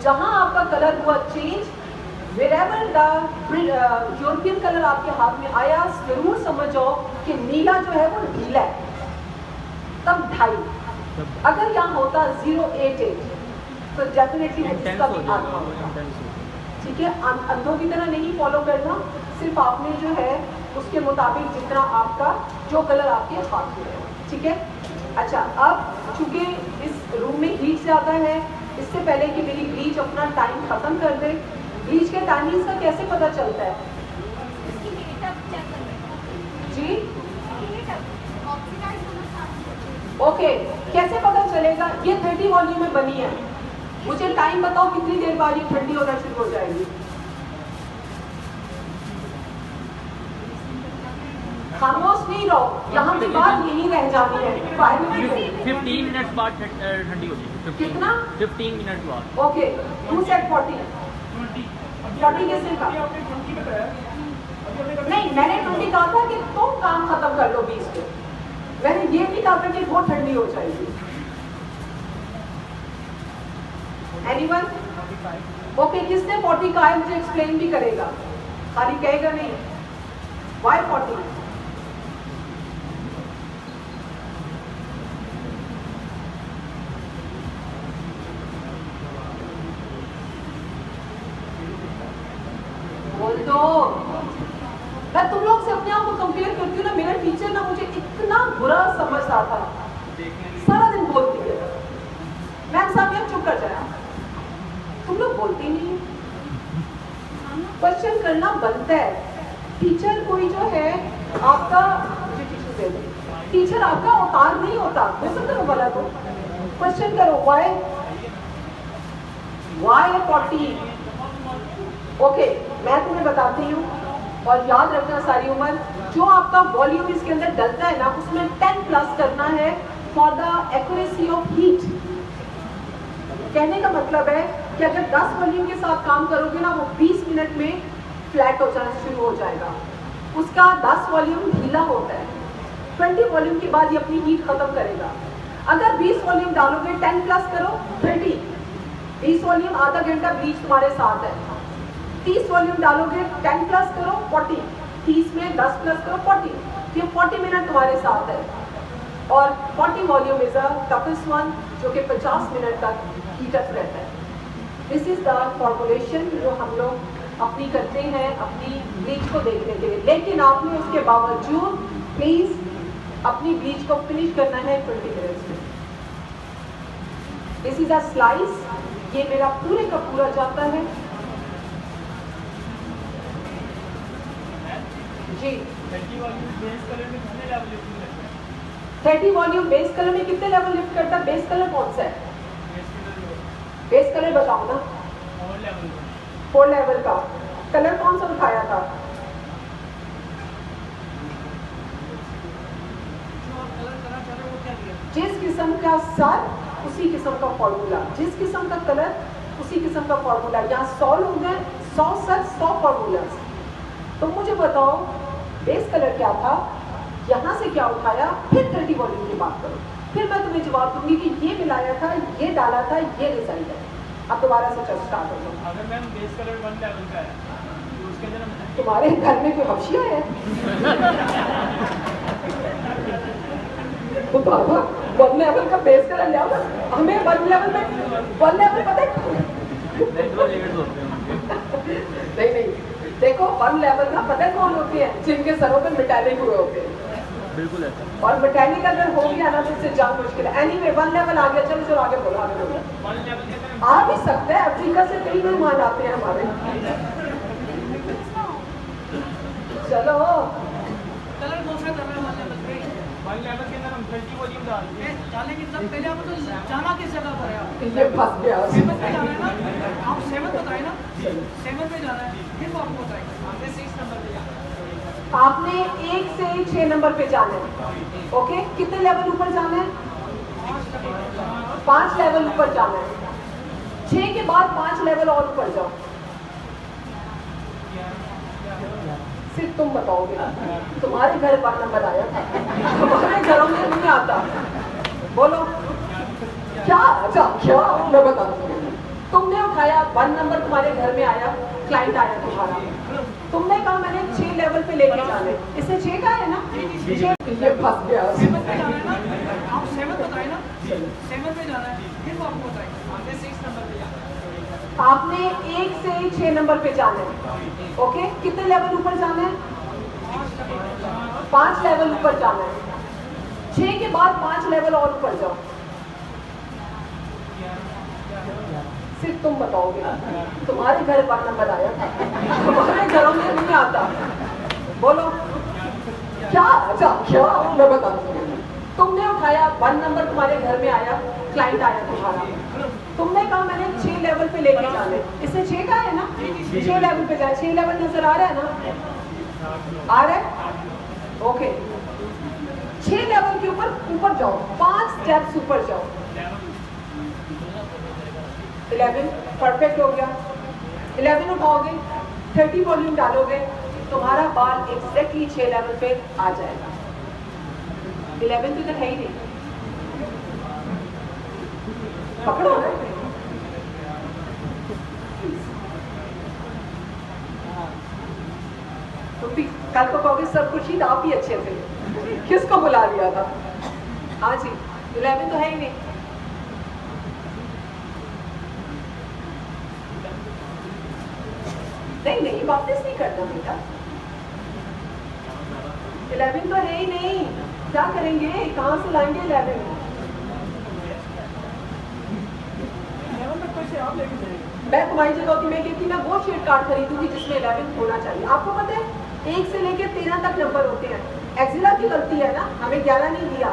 जहां आपका कलर हुआ change, wherever the European colour आपके हाथ में आया, जरूर समझ जाओ कि नीला जो है वो ढीला है, तब 2.5। अगर यहाँ होता 088 तो डेफिनेटली इसका भी आधा होता। ठीक है, अंधों की तरह नहीं फॉलो करना, सिर्फ आपने जो है उसके मुताबिक जितना आपका जो कलर आपके हाथ में है। ठीक है, अच्छा, अब चूंकि इस रूम में हीट ज़्यादा है, इससे पहले कि मेरी ब्लीच अपना टाइम ख़त्म कर दे, ब्लीच के टाइमिंग्स का कैसे पता चलता है? जी ओके, कैसे पता चलेगा? ये 30 वॉल्यूम में बनी है, मुझे टाइम बताओ कितनी देर बाद ये ठंडी होना शुरू हो जाएगी? खामोश नहीं रहो, यहाँ की बात यही रह जानी है। 15 मिनट बाद ठंडी हो जाएगी। कितना? 15 मिनट बाद। Okay, who said 40? 40 किसने कहा? नहीं, मैंने 20 कहा था कि तुम काम खत्म कर लो 20 पे। मैंने ये भी कहा था कि वो ठंडी हो जाएगी। एनीवन? ओके, किसने 40 कहा है मुझे एक्सप्लेन भी करेगा, खाली कहेगा नहीं। Why 40? बोल दो। मैं तुम लोग से अपने आप को कंपेयर करती हूँ ना, मेरा टीचर ना मुझे इतना बुरा समझता था, सारा दिन बोलती है, मैम साहब यार चुप कर जाए, तुम लोग बोलती नहीं। क्वेश्चन करना बनता है। टीचर कोई जो है आपका, मुझे टीचर दे दे, टीचर आपका अवतार नहीं होता। हो सकता है बोला तो क्वेश्चन करो, वाई 40? ओके, मैं तुम्हें बताती हूँ और याद रखना सारी उम्र, जो आपका वॉल्यूम इसके अंदर डलता है ना, उसमें 10 प्लस करना है for the accuracy of heat. कहने का मतलब है कि अगर 10 वॉल्यूम के साथ काम करोगे ना, वो 20 मिनट में फ्लैट हो जाना शुरू हो जाएगा। उसका 10 वॉल्यूम ढीला होता है, 20 वॉल्यूम के बाद ये अपनी हीट खत्म करेगा। अगर 20 वॉल्यूम डालोगे, 10 प्लस करो 30, 20 वॉल्यूम आधा घंटा ब्लीच तुम्हारे साथ है। 30 वॉल्यूम डालोगे, 10 प्लस करो 40, 30 में 10 प्लस करो 40, ये 40 मिनट तुम्हारे साथ है। और 40 volume is a toughest one, जो कि 50 मिनट तक हीटअप रहता है। दिस इज द फॉर्मुलेशन जो हम लोग अपनी करते हैं अपनी ब्लीच को देखने के लिए। लेकिन आपने उसके बावजूद प्लीज अपनी ब्लीच को फिनिश करना है 20 मिनट्स में। दिस इज अ स्लाइस, ये मेरा पूरे का पूरा जाता है जी। 30 वॉल्यूम बेस कलर में कितने लेवल लिफ्ट करता है? बेस कलर कौन सा है? बेस कलर बताओ ना। 4 लेवल का कलर कौन सा उठाया था? जिस किस्म का सर उसी किस्म का फॉर्मूला, जिस किस्म का कलर उसी किस्म का फॉर्मूला। यहाँ 100 लोग हैं, 100 सर 100 फॉर्मूलाज। तो मुझे बताओ बेस कलर क्या था, यहाँ से क्या उठाया, फिर 30 वॉल्यूम की बात करो, फिर मैं तुम्हें जवाब दूंगी कि ये मिलाया था, ये डाला था, ये रिजल्ट है। अब दोबारा से चल स्टार्ट हो जाओ। अगर मैम बेस कलर 1 लेवल का है तो उसके अंदर तुम्हारे घर में कोई हफ्शिया है? तो बाबा वन लेवल का बेस कर लिया हमें वन लेवल पता है नहीं देखो वन लेवल का पता है कौन होती है जिनके सरों पे मैकेनिक हुए होते हैं बिल्कुल ऐसा। और मैकेनिक अगर हो गया ना तो इससे जान मुश्किल है। एनीवे वन लेवल आ गया, चलो आगे बोलो आ भी सकते हैं। अफ्रीका से कई मेहमान आते हैं हमारे। चलो कलर दूसरा कर रहे हैं वन लेवल के अंदर हम 30 वॉल्यूम डालेंगे तब पहले आप तो जाना किस जगह पर है आप ये फंस गया 7 पे जाना है ना, आप 7 बताए ना 7 पे जाना है, फिर वो आपको बताएंगे आपने 6 नंबर पे जाना है। आपने 1 से 6 नंबर पे जाना है। ओके, कितने लेवल ऊपर जाना है? 5 लेवल ऊपर जाना है। 6 के बाद 5 लेवल और ऊपर जाओ। सिर्फ तुम बताओगे, तुम्हारे घर पर नंबर आया था, हमारे घरों में नहीं आता। बोलो क्या? अच्छा क्या मैं बता दूँ। तुमने उठाया 1 नंबर, तुम्हारे घर में आया, क्लाइंट आया तुम्हारा, तुमने कहा मैंने 6 लेवल पे लेके जाना है, इससे 6 का है ना, 6 ये फंस गया। 7 पे जाना है ना, आप 7 बताए ना 7 पे जाना है, फिर वो आपको बताएंगे आपने 6 नंबर पे जाना है। आपने 1 से 6 नंबर पे जाना है। ओके, कितने लेवल ऊपर जाना है? 5 लेवल ऊपर जाना है। 6 के बाद 5 लेवल और ऊपर जाओ। सिर्फ तुम बताओगे, तुम्हारे घर पर नंबर आया था, हमारे घरों में नहीं आता। बोलो क्या? अच्छा क्या मैं बता दूँ। तुमने उठाया 1 नंबर, तुम्हारे घर में आया, क्लाइंट आया तुम्हारा, तुमने कहा मैंने 6 लेवल पे लेके जाना है, इससे 6 का है ना, 6 लेवल पे जाए। 6 लेवल नजर आ रहा है ना, आ रहा है? ओके, 6 लेवल के ऊपर जाओ, 5 स्टेप्स ऊपर जाओ। 11 परफेक्ट हो गया। 11 उठाओगे, 30 वॉल्यूम डालोगे, तुम्हारा बाल एग्जैक्टली 6 लेवल पे आ जाएगा। 11 तो इधर है ही नहीं, पकड़ो ना। तुम भी कल को कहोगे सब कुछ ही आप ही अच्छे थे, किसको बुला लिया था? हाँ जी, 11 तो है ही नहीं। नहीं वापस नहीं करना बेटा, 11 तो है ही नहीं। क्या करेंगे, कहाँ से लाएंगे 11? मैं तुम्हारी जगह होती, मैं कहती मैं वो शेड कार्ड खरीदूंगी जिसमें 11 होना चाहिए। आपको पता है 1 से लेकर 13 तक नंबर होते हैं। एक्जिला की गलती है ना, हमें 11 नहीं दिया।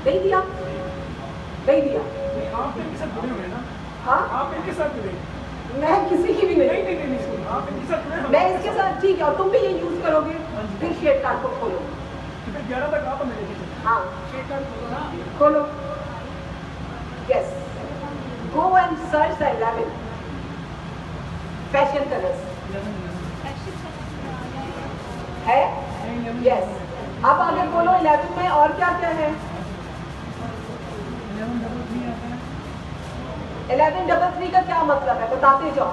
नहीं दिया आप इनके साथ जुड़े हुए ना? हाँ, आप इनके साथ जुड़े? मैं किसी की भी नहीं। नहीं, आप इनके साथ जुड़े। मैं इसके साथ ठीक है, और तुम भी ये यूज करोगे, फिर शेड कार्ड को खोलो। 11 तक आप मेरे लेके चलो। हाँ, शेड कार्ड खोलो ना, खोलो। Yes, go and search the 11 fashion colours है। यस, अब आगे बोलो 11 में और क्या क्या है? 1133 का क्या मतलब है, बताते जाओ।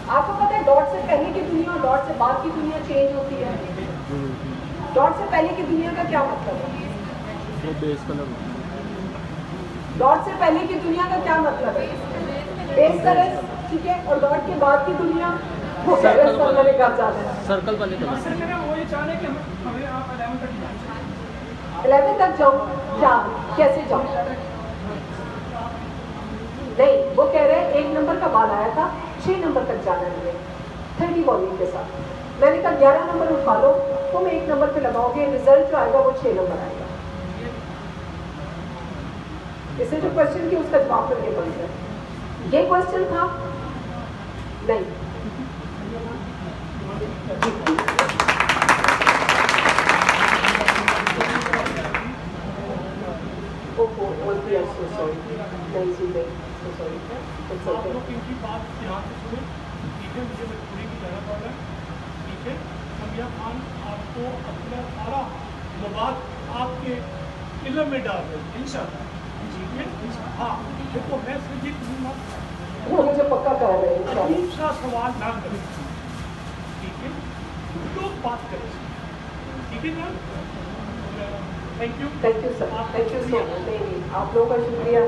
आपको पता है डॉट से पहले की दुनिया और डॉट से बाद की दुनिया चेंज होती है। डॉट से पहले की दुनिया का क्या मतलब है? वो बेस कलर। डॉट से पहले की दुनिया का क्या मतलब है? बेस कलर, ठीक है। और डॉट के बाद की दुनिया वो सर्कल वाले घर जाते हैं। सर्कल वाले कलर। सर मेरा वो ये चाह रहे हैं कि हमें आप 11 तक जाएं। 11 तक जाओ, क्या कैसे जाओ? नहीं, वो कह रहे हैं 1 नंबर का बाल आया था, 6 नंबर तक जाना है 30 वॉल्यूम के साथ। मैंने कहा 11 नंबर उठा लो, तुम 1 नंबर पे लगाओगे, रिजल्ट जो आएगा वो 6 नंबर आएगा। इससे जो क्वेश्चन की उसका जवाब करके पड़ता है। ये क्वेश्चन था नहीं। नहीं जी, नहीं, so sorry. It's आप okay. लोग इनकी बात ध्यान से सुने, ठीक है? मुझे मजबूरी की जाना पड़ रहा है, ठीक है? समिया खान आपको अपना सारा मवाद आपके इल्म में डाल रहे हैं इंशाल्लाह, ठीक है? हाँ, देखो मैं संजीत दूंगा, वो मुझे पक्का कर रहे हैं इंशाल्लाह। दूसरा सवाल ना करें, ठीक है? लोग बात करें, ठीक है ना? Thank you sir, thank you so much. नहीं, आप लोगों का शुक्रिया।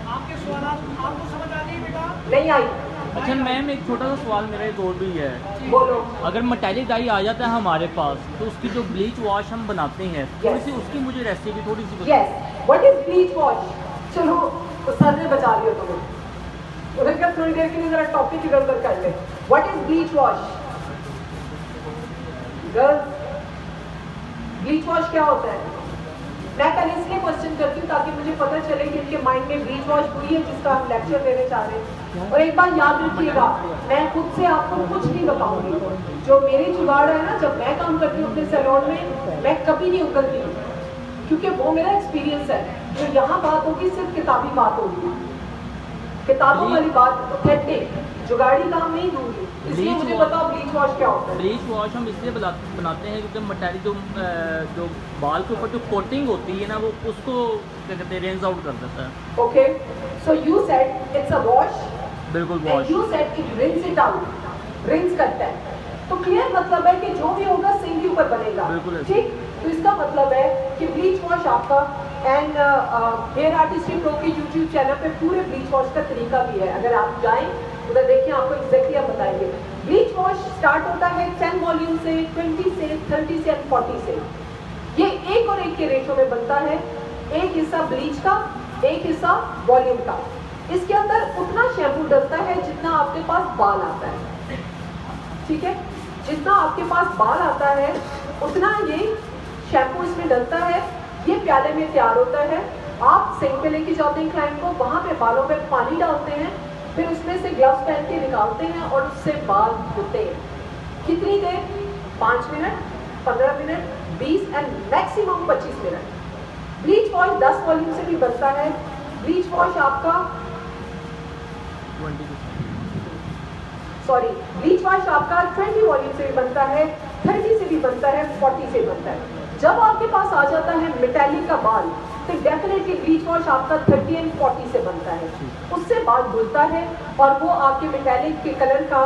आपके सवाल आपको समझ आ गई बेटा? नहीं आई। अच्छा मैम, एक छोटा सा सवाल मेरा एक और भी है। बोलो। अगर मेटालिक डाई आ जाता है हमारे पास, तो उसकी जो ब्लीच वॉश हम बनाते हैं, थोड़ी सी उसकी मुझे रेसिपी थोड़ी सी बताइए। Yes, what is bleach wash? चलो तो सर ने बचा लिया तुम्हें। उन्होंने कहा थोड़ी देर के लिए जरा टॉपिक इधर उधर कर ले। What is bleach wash? Girls, bleach wash क्या होता है? मैं पहले इसलिए क्वेश्चन करती हूँ ताकि मुझे पता चले कि इनके माइंड में ब्लीच वॉश हुई है जिसका हम लेक्चर देने चाह रहे हैं। और एक बार याद रखिएगा, मैं खुद से आपको कुछ नहीं बताऊंगी। जो मेरी जुगाड़ है ना, जब मैं काम करती हूँ अपने सैलून में, मैं कभी नहीं उगलती, क्योंकि वो मेरा एक्सपीरियंस है। जो यहाँ बात होगी सिर्फ किताबी बात होगी, किताबों वाली बात ऑथेंटिक जुगाड़ी काम नहीं दूंगी। इसलिए मुझे बताओ ब्लीच वॉश क्या होता है? ब्लीच वॉश हम इसलिए बनाते हैं क्योंकि मेटालिक जो बाल के ऊपर जो कोटिंग होती है ना, वो उसको क्या कहते हैं, रेंज आउट कर देता है। Okay, so you said it's a wash, बिल्कुल and wash. You said it rinse it out, rinse करता है। तो क्लियर मतलब है कि जो भी होगा सिंक के ऊपर बनेगा, बिल्कुल। ठीक? तो इसका मतलब है कि ब्लीच वॉश आपका, एंड हेयर आर्टिस्ट्री प्रो के यूट्यूब चैनल पे पूरे ब्लीच वॉश का तरीका भी है। अगर आप जाएं उधर देखिए, आपको एग्जैक्टली आप बताएंगे। ब्लीच वॉश स्टार्ट होता है 10 वॉल्यूम से, 20 से, 30 से, 40 से। ये 1 और 1 के रेशो में बनता है। एक हिस्सा ब्लीच का, एक हिस्सा वॉल्यूम का। इसके अंदर उतना शैम्पू डलता है जितना आपके पास बाल आता है, ठीक है? जितना आपके पास बाल आता है उतना ये शैम्पू इसमें डलता है। ये प्याले में तैयार होता है। आप सिंक पे लेके जाते हैं क्लाइंट को, वहां पे बालों पे पानी डालते हैं, फिर उसमें से ग्लव्स पहन के निकालते हैं और उससे बाल धोते हैं। कितनी देर? 5 minute, 15 minute, 20 and maximum 25 minute. Bleach wash 10 volume से भी बनता है। ब्लीच वॉश आपका ब्लीच वॉश आपका 20 वॉल्यूम से भी बनता है, 30 से भी बनता है, 40 से बनता है। जब आपके पास आ जाता है मेटालिक का बाल, तो डेफिनेटली ब्लीच वॉश आपका 30 एंड 40 से बनता है। उससे बाल धुलता है और वो आपके मेटालिक के कलर का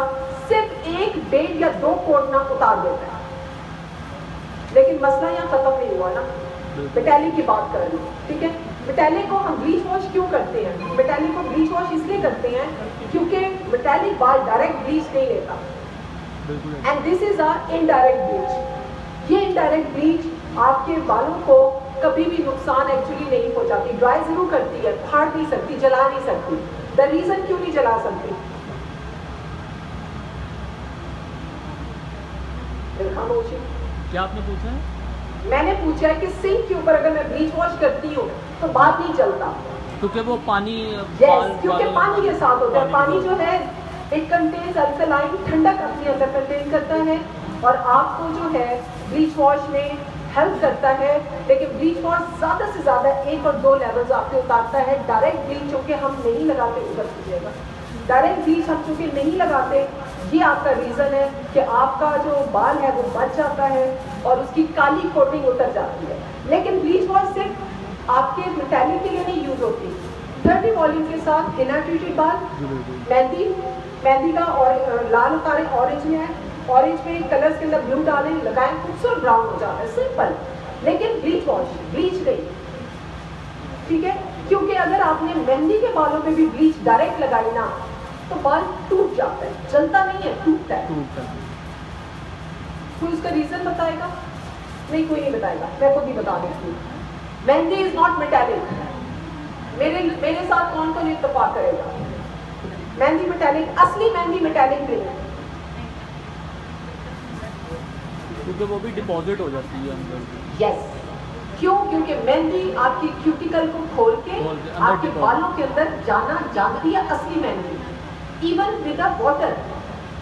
सिर्फ 1, 1.5 या 2 कोट ना उतार देता है। लेकिन मसला यहाँ खत्म नहीं हुआ ना, मेटालिक की बात कर रही हूँ, ठीक है? मेटालिक को हम ब्लीच वॉश क्यों करते हैं? मेटालिक को ब्लीच वॉश इसलिए करते हैं क्योंकि मेटालिक बाल डायरेक्ट ब्लीच नहीं लेता, and this is a indirect bleach. ये इनडायरेक्ट ब्लीच आपके बालों को कभी भी नुकसान एक्चुअली नहीं पहुंचाती। ड्राई जरूर करती है, फाड़ नहीं सकती, जला नहीं सकती। द रीजन क्यों नहीं जला सकती? खामोशी। क्या आपने पूछा है? मैंने पूछा है कि सिंक के ऊपर अगर मैं ब्लीच वॉश करती हूँ तो बात नहीं चलता। क्योंकि वो पानी क्योंकि पानी के साथ होता है। पानी जो है इट कंटेन्स अल्कलाइन, ठंडक अपने अंदर कंटेन करता है और आपको जो है ब्लीच वॉश में हेल्प करता है। लेकिन ब्लीच वॉश ज़्यादा से ज़्यादा 1 और 2 लेवल्स आपके उतारता है। डायरेक्ट ब्लीच चूँकि हम नहीं लगाते, उधर कीजिएगा, डायरेक्ट ब्लीच हम चूँकि नहीं लगाते, ये आपका रीज़न है कि आपका जो बाल है वो बच जाता है और उसकी काली कोटिंग उतर जाती है। लेकिन ब्लीच वॉश सिर्फ आपके मेटालिक के लिए नहीं यूज होती। 30 वॉल्यूम के साथ हिना ट्रीटेड बाल, मेहंदी का और लाल उतारें, ऑरेंज में है, ऑरेंज में कलर्स के अंदर ब्लू डालें, लगाएं, खूबसूरत ब्राउन हो जाता है, सिंपल। लेकिन ब्लीच वॉश, ब्लीच नहीं, ठीक है? क्योंकि अगर आपने मेहंदी के बालों पे भी ब्लीच डायरेक्ट लगाई ना तो बाल टूट जाता है, जलता नहीं है, टूटता है। कोई उसका रीजन बताएगा? नहीं, कोई नहीं बताएगा, मैं खुद ही बता देती हूँ। Mehndi is not metallic. मेरे साथ कौन कौन इत्तेफाक करेगा? मेहंदी मेटालिक, असली मेहंदी मेटालिक नहीं है, क्योंकि वो भी डिपॉजिट हो जाती है अंदर। यस, क्यों? क्योंकि मेहंदी आपकी क्यूटिकल को खोल के आपके बालों के अंदर जाना जानती है असली मेहंदी। इवन विद वाटर,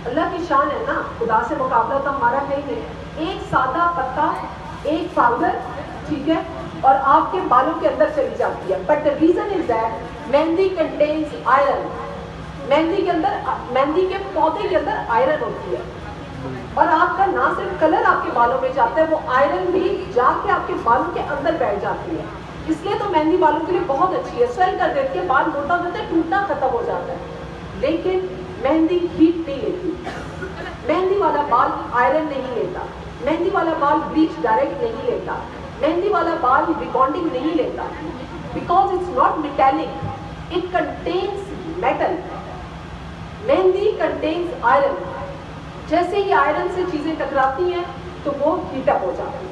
अल्लाह की शान है ना, खुदा से मुकाबला तो हमारा है ही नहीं। एक सादा पत्ता, एक पाउडर, ठीक है, और आपके बालों के अंदर चली जाती है। But the reason is that mehndi contains iron. Mehndi के अंदर, मेहंदी के पौधे के अंदर आयरन होती है और आपका ना सिर्फ कलर आपके बालों में जाता है, वो आयरन भी जाके आपके बालों के अंदर बैठ जाती है। इसलिए तो मेहंदी बालों के लिए बहुत अच्छी है, स्वेल कर देती है, बाल मोटा हो जाता है, टूटना खत्म हो जाता है। लेकिन मेहंदी हीट नहीं लेती, मेहंदी वाला बाल आयरन नहीं लेता, मेहंदी वाला बाल ब्लीच डायरेक्ट नहीं लेता, मेहंदी वाला बाल रिबॉन्डिंग नहीं लेता, because it's not metallic, it contains metal. Mehndi contains iron, जैसे ही आयरन से चीजें टकराती हैं तो वो हीटअप हो जाती है।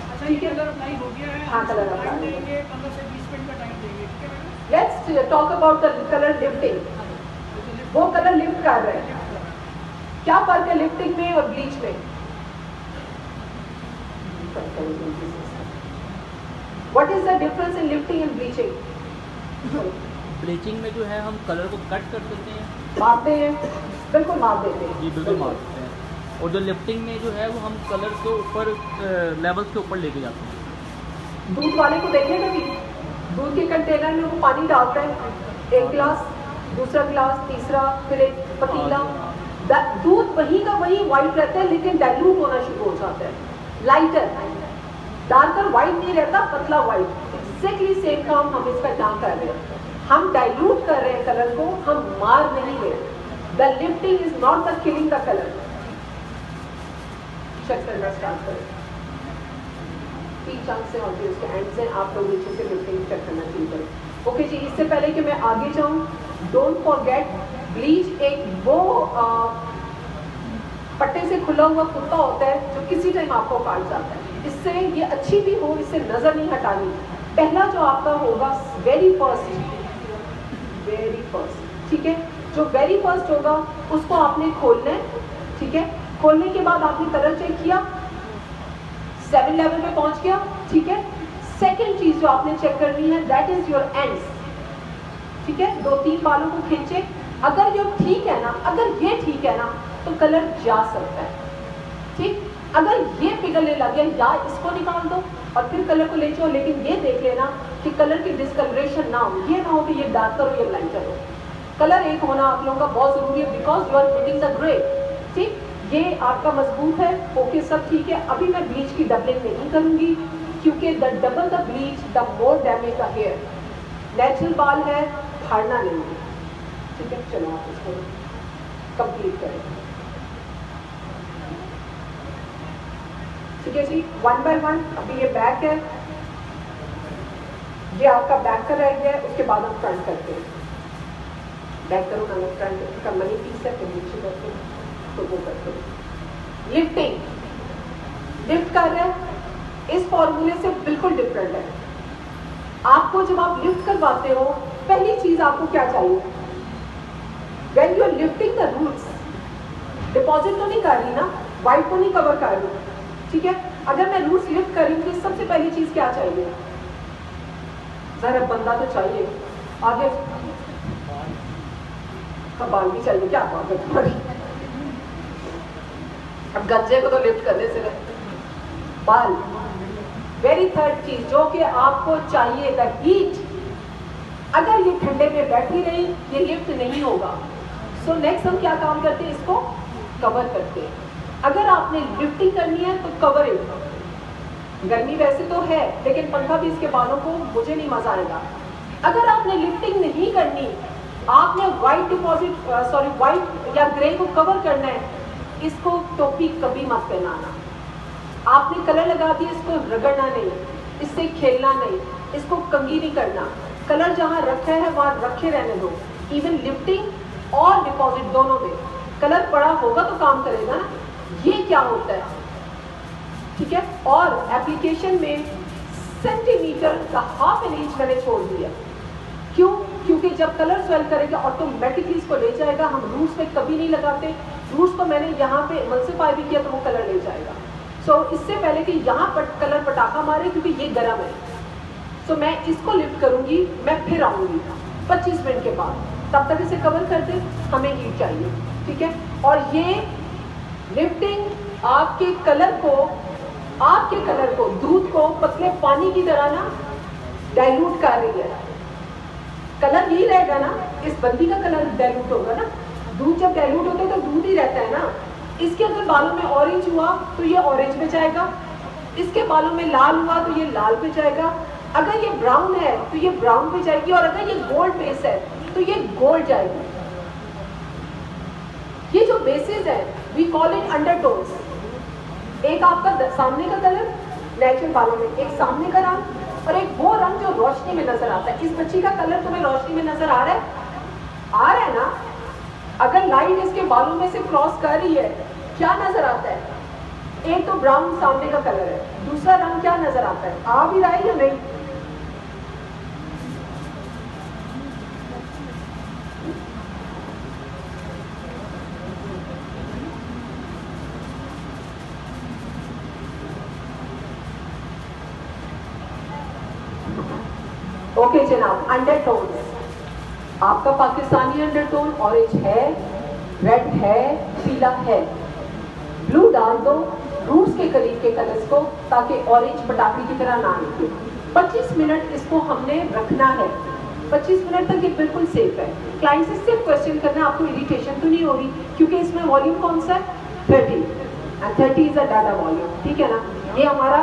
अच्छा, ये कलर अप्लाई हो गया है, हाँ, कलर टाइम अप्लाई देंगे 15 से 20 मिनट का टाइम देंगे, ठीक है madam? Let's talk about the colour lifting. वो कलर लिफ्ट कर रहे हैं, क्या फर्क है लिफ्टिंग में और ब्लीच में? What is the difference in lifting and bleaching? Bleaching में जो है हम कलर को कट कर देते हैं, मारते हैं, बिल्कुल मार देते हैं जी बिल्कुल मार देते हैं, और जो लिफ्टिंग में जो है वो हम कलर को ऊपर लेवल के ऊपर लेके जाते हैं। दूध वाले को देखिए कभी, दूध के कंटेनर में वो पानी डालता है, एक गिलास, दूसरा गिलास, तीसरा, फिर एक पतीला, दूध वही का वही वाइट रहता है लेकिन डाइल्यूट होना शुरू हो जाता है, लाइटर, डार्कर वाइट नहीं रहता, पतला वाइट। एग्जैक्टली सेम काम हम इसका यहाँ कर रहे हैं, हम डाइल्यूट कर रहे हैं कलर को, हम मार नहीं रहे। The lifting is not the killing the colour. Check करना स्टार्ट करें, 3 चांस से और फिर उसके एंड से आप लोग नीचे से लिफ्टिंग चेक करना शुरू करें। ओके जी, इससे पहले कि मैं आगे जाऊं, डोंट फॉरगेट ब्लीच एक वो पट्टे से खुला हुआ कुत्ता होता है जो किसी टाइम आपको काट जाता है। इससे ये अच्छी भी हो, इससे नजर नहीं हटानी। पहला जो आपका होगा वेरी फर्स्ट, ठीक है, जो वेरी फर्स्ट होगा उसको आपने खोलना है, ठीक है। खोलने के बाद आपने कलर चेक किया, 7 लेवल पे पहुंच गया, ठीक है। सेकेंड चीज जो आपने चेक करनी है दैट इज योर एंड्स, ठीक है। 2-3 बालों को खींचे, अगर ये ठीक है ना, अगर ये ठीक है ना तो कलर जा सकता है, ठीक। अगर ये पिघलने लगे या इसको निकाल दो और फिर कलर को ले जाओ, लेकिन ये देख लेना कि कलर की डिस्कलरेशन ना हो, ये ना हो कि ये डार्कर हो या लाइटर हो। कलर एक होना आप लोगों का बहुत जरूरी है, because you are hitting the grey, ठीक। ये आपका मजबूत है, ओके, सब ठीक है। अभी मैं ब्लीच की डबलिंग नहीं करूंगी क्योंकि the double the bleach the more damage the hair. Natural बाल है, फाड़ना नहीं है, ठीक है। चलो आप इसको कंप्लीट करें, ठीक है जी। 1 बाय 1 अभी ये बैक है, ये आपका बैक का रह गया है, उसके बाद हम फ्रंट करते हैं। बैक करो ना, फ्रंट का मनी पीस है, फिर नीचे करते हैं, तो वो करते हैं। लिफ्टिंग, लिफ्ट कर रहे हैं, इस फॉर्मूले से बिल्कुल डिफरेंट है। आपको जब आप लिफ्ट करवाते हो, पहली चीज आपको क्या चाहिए? When you are lifting the roots, deposit तो नहीं कर रही ना, वाइट तो नहीं कवर कर रही, ठीक है। अगर मैं रूट्स लिफ्ट कर रही हूँ तो सबसे पहली चीज क्या चाहिए? जरा बंदा तो चाहिए, आगे बाल भी चाहिए, क्या बात है तुम्हारी। अब गज्जे को तो लिफ्ट करने से बाल। वेरी थर्ड चीज जो कि आपको चाहिए, द हीट। अगर ये ठंडे में बैठी रही, ये लिफ्ट नहीं होगा। सो नेक्स्ट हम क्या काम करते हैं, इसको कवर करते हैं। अगर आपने लिफ्टिंग करनी है तो कवर इट। गर्मी वैसे तो है, लेकिन पंखा भी इसके बालों को मुझे नहीं मजा आएगा। अगर आपने लिफ्टिंग नहीं करनी, आपने व्हाइट डिपॉजिट व्हाइट या ग्रे को कवर करना है, इसको टोपी कभी मत पहनाना। आपने कलर लगा दिया, इसको रगड़ना नहीं, इससे खेलना नहीं, इसको कंघी नहीं करना। कलर जहाँ रखा है वहाँ रखे रहने दो। इवन लिफ्टिंग और डिपॉजिट दोनों में कलर पड़ा होगा तो काम करेगा ना। ये क्या होता है, ठीक है। और एप्लीकेशन में सेंटीमीटर का ½ इंच मैंने छोड़ दिया, क्यों? क्योंकि जब कलर स्वेल करेगा ऑटोमेटिकली इसको ले जाएगा। हम रूट्स पे कभी नहीं लगाते, रूट्स को मैंने यहाँ पे मल्सीफाई भी किया तो वो कलर ले जाएगा। सो इससे पहले कि यहाँ पर कलर पटाखा मारे, क्योंकि ये गर्म है, सो मैं इसको लिफ्ट करूंगी, मैं फिर आऊंगी 25 मिनट के बाद। तब तक इसे कवर कर दे, हमें हीट चाहिए, ठीक है। और ये लिफ्टिंग आपके कलर को दूध को पतले पानी की तरह ना डाइल्यूट कर रही है। कलर यही रहेगा ना, इस बंदी का कलर डाइल्यूट होगा ना। दूध जब डाइल्यूट होता है तो दूध ही रहता है ना। इसके अगर बालों में ऑरेंज हुआ तो ये ऑरेंज पे जाएगा, इसके बालों में लाल हुआ तो ये लाल पे जाएगा, अगर ये ब्राउन है तो ये ब्राउन पे जाएगी, और अगर ये गोल्ड बेस है तो ये गोल्ड जाएगी। ये जो बेसिस है वी कॉल इट अंडरटोन्स। एक आपका सामने का कलर नेचुरल बालों में, एक सामने का रंग और एक वो रंग जो रोशनी में नजर आता है। इस बच्ची का कलर तुम्हें रोशनी में नजर आ रहा है ना? अगर लाइट इसके बालों में से क्रॉस कर रही है क्या नजर आता है? एक तो ब्राउन सामने का कलर है, दूसरा रंग क्या नजर आता है? आ भी रहा है या नहीं? ओके जनाब, अंडरटोन्स आपका पाकिस्तानी अंडरटोन ऑरेंज है, रेड है, पीला है। ब्लू डाल दो रूट्स के करीब के कलर्स को ताकि ऑरेंज पटाखे की तरह ना निकले। 25 मिनट इसको हमने रखना है। 25 मिनट तक ये बिल्कुल सेफ है। क्लाइंट से सिर्फ क्वेश्चन करना आपको इरिटेशन तो नहीं हो रही, क्योंकि इसमें वॉल्यूम कौन सा है? 30 and 30 is a data volume, ठीक है ना? ये हमारा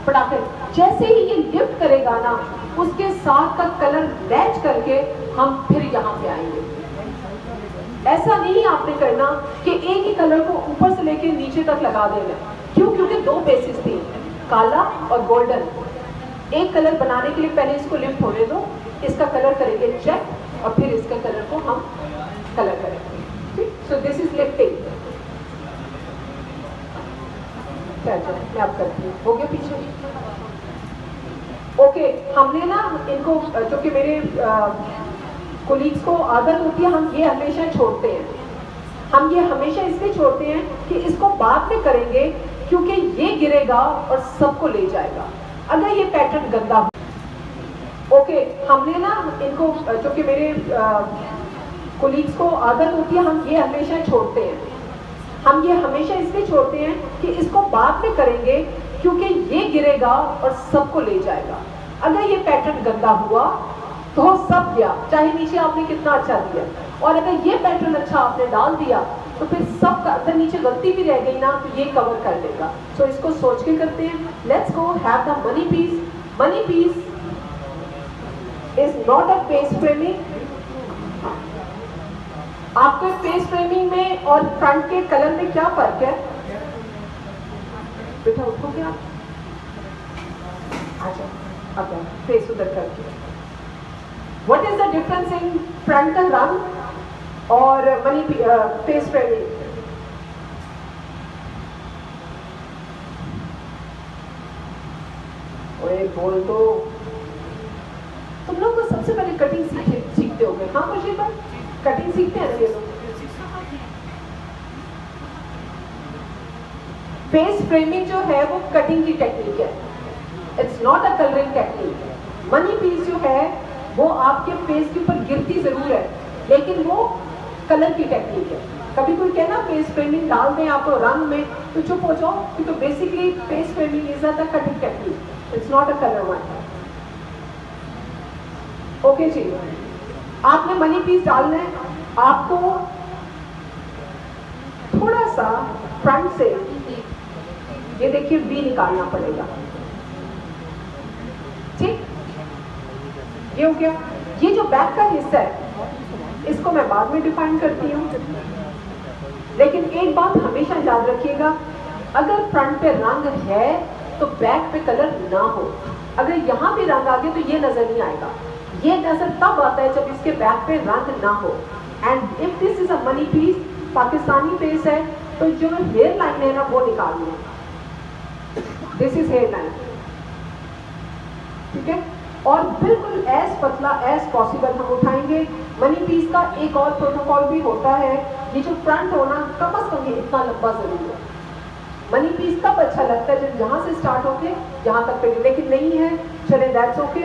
पटाखे जैसे ही ये लिफ्ट करेगा ना उसके साथ का कलर मैच करके हम फिर यहाँ पे आएंगे। ऐसा नहीं आपने करना कि एक ही कलर को ऊपर से लेके नीचे तक लगा देना। क्यों? क्योंकि दो बेसिस थी, काला और गोल्डन। एक कलर बनाने के लिए पहले इसको लिफ्ट होने दो, इसका कलर करेंगे चेक और फिर इसके कलर को हम कलर करेंगे। ठीक, सो दिस इज लिफ्टिंग। मैं आप करती हूँ, हो गया पीछे? ओके, हमने ना इनको, जो कि मेरे कोलीग्स को आदत होती है, हम ये हमेशा छोड़ते हैं। हम ये हमेशा इसलिए छोड़ते हैं कि इसको बाद में करेंगे, क्योंकि ये गिरेगा और सबको ले जाएगा अगर ये पैटर्न गंदा हो। ओके, हमने ना इनको, जो कि मेरे कोलीग्स को आदत होती है, हम ये हमेशा छोड़ते हैं। हम ये हमेशा इसलिए छोड़ते हैं कि इसको बाद में करेंगे, क्योंकि ये गिरेगा और सबको ले जाएगा। अगर ये पैटर्न गंदा हुआ तो सब गया, चाहे नीचे आपने कितना अच्छा दिया। और अगर ये पैटर्न अच्छा आपने डाल दिया तो फिर सब का अगर नीचे गलती भी रह गई ना तो ये कवर कर देगा। सो इसको सोच के करते हैं। Let's go have the money piece. Money piece is not a face framing. आपके फेस फ्रेमिंग में और फ्रंट के कलर में क्या फर्क है? बेटा उठोगे आप? अच्छा, अब फेस उधर करके। What is the difference in frontal रंग और मनी फेस फ्रेमिंग? ओए बोल दो। तुम लोग तो सबसे पहले कटिंग सीखते हो गए। हाँ मुझे पर कटिंग सीखते हैं ये लोग। फेस फ्रेमिंग जो है वो कटिंग की टेक्निक है, it's not a colouring technique. Money piece जो है वो आपके फेस के ऊपर गिरती जरूर है, लेकिन वो कलर की टेक्निक है। कभी कोई कहना फेस फ्रेमिंग डाल दें आपको रंग में तो चुप हो जाओ, क्योंकि basically face framing is a cutting technique, it's not a colour one. Okay जी, आपने मनी पीस डालना है। आपको थोड़ा सा फ्रंट से ये देखिए वी निकालना पड़ेगा। ठीक, ये हो गया। ये जो बैक का हिस्सा है इसको मैं बाद में डिफाइन करती हूँ, लेकिन एक बात हमेशा याद रखिएगा, अगर फ्रंट पे रंग है तो बैक पे कलर ना हो। अगर यहाँ पे रंग आ गया तो ये नजर नहीं आएगा। ये नजर तब आता है जब इसके बैक पे रंग ना हो। And if this is a money piece, Pakistani face है, तो जो हेयर लाइन है ना वो निकालनी है। दिस इज हेयर लाइन, ठीक है? और बिल्कुल एज पतला एज पॉसिबल हम उठाएंगे। मनी पीस का एक और प्रोटोकॉल भी होता है, ये जो फ्रंट होना कम से कम ये इतना लंबा जरूर है। मनी पीस कब अच्छा लगता है? जब यहाँ से स्टार्ट होके यहाँ तक पे, लेकिन नहीं है, चले दैट्स ओके।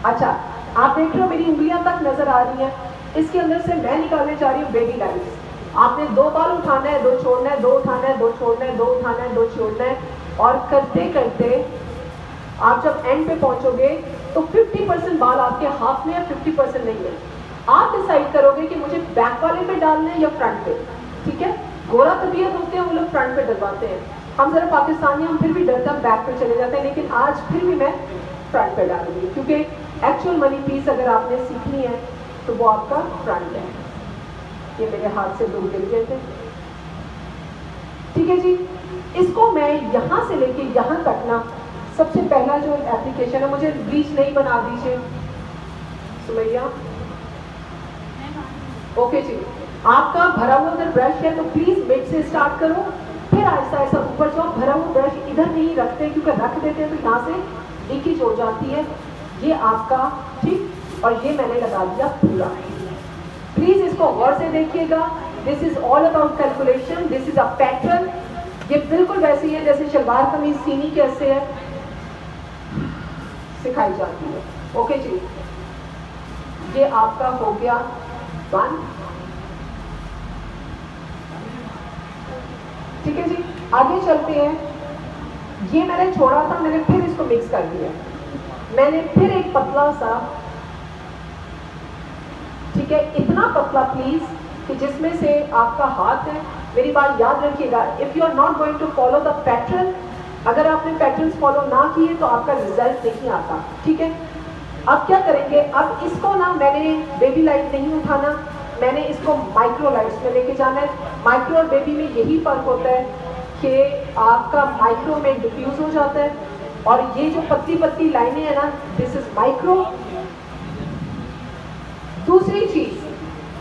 अच्छा, आप देख रहे हो मेरी उंगलियां तक नजर आ रही हैं। इसके अंदर से मैं निकालने जा रही हूँ बेबी लाइन्स। आपने 2 बाल उठाना है, 2 छोड़ना है, 2 उठाना है, 2 छोड़ना है, 2 उठाना है, 2 छोड़ना है, और करते करते आप जब एंड पे पहुंचोगे तो 50% बाल आपके हाथ में है, 50% नहीं है। आप डिसाइड करोगे कि मुझे बैक वाले पे डालना है या फ्रंट पे, ठीक है? गोरा तबीयत होते हैं वो लोग फ्रंट पे डलवाते हैं, हम जरा पाकिस्तानी, हम फिर भी डरता बैक पे चले जाते हैं, लेकिन आज फिर भी मैं फ्रंट पे डालूंगी, क्योंकि एक्चुअल मनी पीस अगर आपने सीखनी है तो वो आपका फ्रंट है। ये मेरे हाथ से दूर गिर गए थे, है जी। इसको मैं यहाँ से लेके यहाँ तक ना, सबसे पहला जो एप्लीकेशन है, मुझे ब्लीच नहीं बना दीजिए सुमैया। ओके जी, आपका भरा हुआ अगर ब्रश है तो प्लीज मिड से स्टार्ट करो, फिर आहिस्ता आहिस्ता ऊपर जाओ। भरा हुआ ब्रश इधर नहीं रखते, क्योंकि रख देते हैं तो यहाँ से लीकेज हो जाती है। ये आपका, ठीक, और ये मैंने लगा दिया पूरा। प्लीज इसको गौर से देखिएगा। This is all about calculation, this is a pattern. ये बिल्कुल वैसे ही है जैसे शलवार कमीज सीनी कैसे है सिखाई जाती है। ओके जी, ये आपका हो गया 1। ठीक है जी, आगे चलते हैं। ये मैंने छोड़ा था, मैंने फिर इसको मिक्स कर दिया। मैंने फिर एक पतला सा, ठीक है, इतना पतला प्लीज कि जिसमें से आपका हाथ है। मेरी बात याद रखिएगा, if you are not going to follow the pattern, अगर आपने पैटर्न्स फॉलो ना किए तो आपका रिजल्ट नहीं आता। ठीक है, अब क्या करेंगे, अब इसको ना मैंने बेबी लाइट नहीं उठाना, मैंने इसको माइक्रो लाइट्स में लेके जाना है। माइक्रो और बेबी में यही फर्क होता है कि आपका माइक्रो में डिफ्यूज हो जाता है, और ये जो पतली पतली लाइनें हैं ना, दिस इज माइक्रो। दूसरी चीज,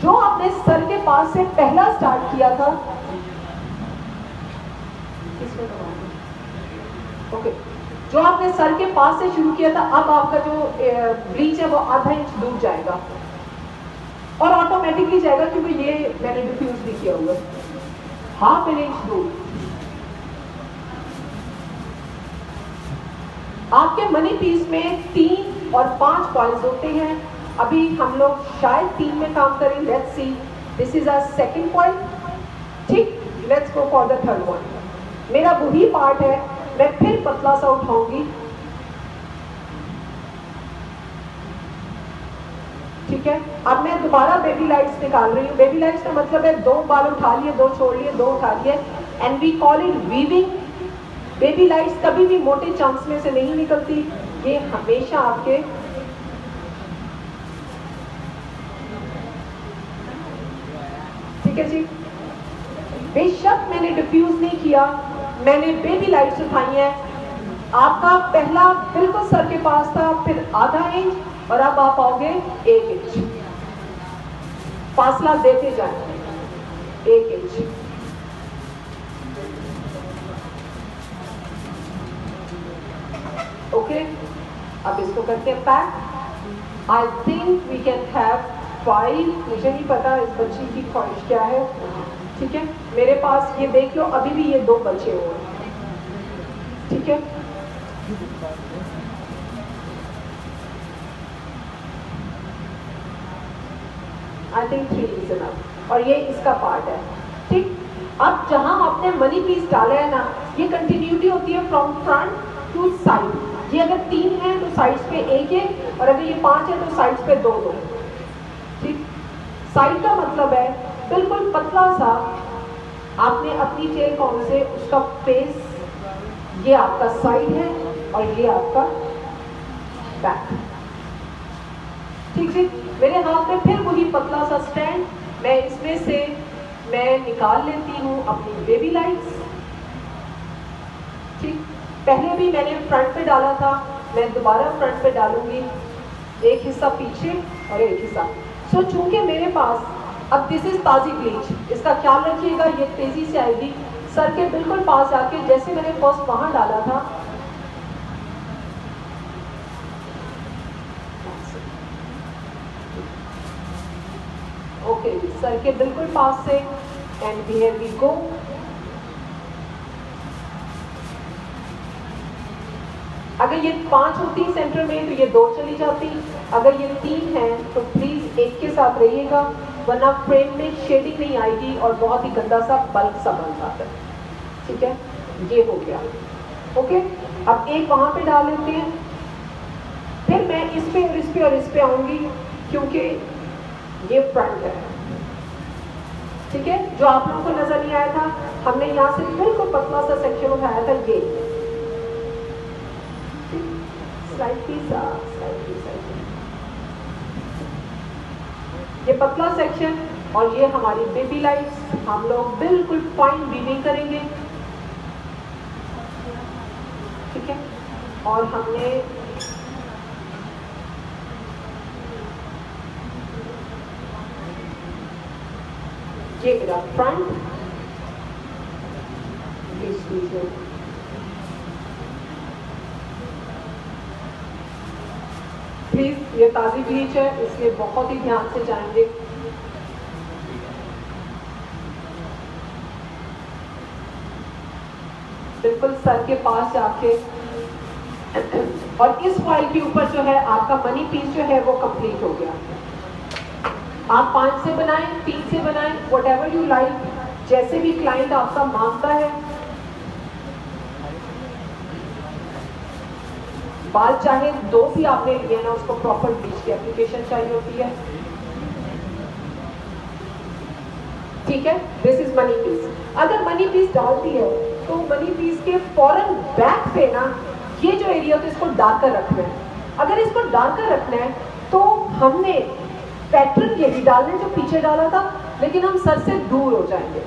जो आपने सर के पास से पहला स्टार्ट किया था, ओके, जो आपने सर के पास से शुरू किया था, अब आपका जो ब्लीच है वो आधा इंच दूर जाएगा, और ऑटोमेटिकली जाएगा क्योंकि ये मैंने डिफ्यूज भी किया हुआ है। हाफ एन इंच दूर आपके मनी पीस में 3 और 5 पॉइंट्स होते हैं। अभी हम लोग शायद 3 में काम करें। Let's see, this is a second point. ठीक, let's go for the third point. मेरा वही पार्ट है, मैं फिर पतला सा उठाऊंगी। ठीक है, अब मैं दोबारा बेबी लाइट्स निकाल रही हूँ। बेबी लाइट्स का मतलब है 2 बाल उठा लिए, 2 छोड़ लिए, 2 उठा लिए, and we call it weaving. Baby lights कभी भी मोटे चंक्स में से नहीं निकलती, ये हमेशा आपके, ठीक है जी। बेशक मैंने डिफ्यूज नहीं किया, मैंने बेबी लाइट्स उठाई हैं। आपका पहला बिल्कुल सर के पास था, फिर आधा इंच, और अब आप आओगे 1 इंच। फासला देते जाए 1 इंच। ओके, अब इसको करते हैं pack. I think we can have 5। मुझे नहीं पता इस बच्ची की ख्वाहिश क्या है। ठीक है, मेरे पास ये देख लो, अभी भी ये 2 बचे हुए हैं। ठीक है, आई थिंक 3 इज इनफ, और ये इसका पार्ट है। ठीक, अब जहां आपने मनी पीस डाला है ना, ये कंटिन्यूटी होती है फ्रॉम फ्रंट टू साइड। ये अगर 3 है तो साइड्स पे 1-1, और अगर ये 5 है तो साइड्स पे 2-2। ठीक, साइड का मतलब है बिल्कुल पतला सा, आपने अपनी टेल कॉर्न से उसका फेस, ये आपका साइड है और ये आपका बैक। ठीक है, मेरे हाथ में फिर वही पतला सा स्टैंड, मैं इसमें से मैं निकाल लेती हूँ अपनी बेबी लाइट्स। ठीक, पहले भी मैंने फ्रंट पे डाला था, मैं दोबारा फ्रंट पे डालूंगी। एक हिस्सा पीछे और एक हिस्सा। सो चूंकि मेरे पास अब दिस इज ताजी ब्लीच, इसका ख्याल रखिएगा, ये तेजी से आएगी। सर के बिल्कुल पास आके, जैसे मैंने फर्स्ट वहां डाला था, ओके, सर के बिल्कुल पास से, एंड हियर वी गो। अगर ये 5 होती सेंटर में तो ये 2 चली जाती, अगर ये 3 है तो प्लीज 1 के साथ रहिएगा, वरना फ्रेम में शेडिंग नहीं आएगी और बहुत ही गंदा सा बल्क सा बन जाता है। ठीक है, ये हो गया। ओके, अब एक वहां पे डाल लेते हैं, फिर मैं इस पे और इस पे और इस पे आऊंगी, क्योंकि ये फ्रंट है। ठीक है, जो आप लोगों को नजर नहीं आया था, हमने यहाँ से बिल्कुल पतला सा सेक्शन उठाया था, ये ये पतला सेक्शन, और ये हमारी बेबी लाइट्स। हम लोग बिल्कुल फाइन वीविंग करेंगे। और हमने ये मेरा फ्रंट प्लीज, ये ताज़ी ब्लीच है इसलिए बहुत ही ध्यान से जाएंगे। बिल्कुल सर के पास जाके और इस फाइल के ऊपर जो है आपका मनी पीस जो है वो कंप्लीट हो गया। आप 5 से बनाएं, 3 से बनाएं, व्हाटएवर यू लाइक, जैसे भी क्लाइंट आपका मांगता है। बाल चाहे 2 भी आपने लिए ना, उसको प्रॉपर ब्लीच की एप्लीकेशन चाहिए होती है। ठीक है, दिस इज मनी पीस। अगर मनी पीस डालती है तो मनी पीस के फौरन बैक पे ना ये जो एरिया होता है इसको डार्कर रखना है। अगर इसको डार्कर रखना है तो हमने पैटर्न ये भी डालने जो पीछे डाला था, लेकिन हम सर से दूर हो जाएंगे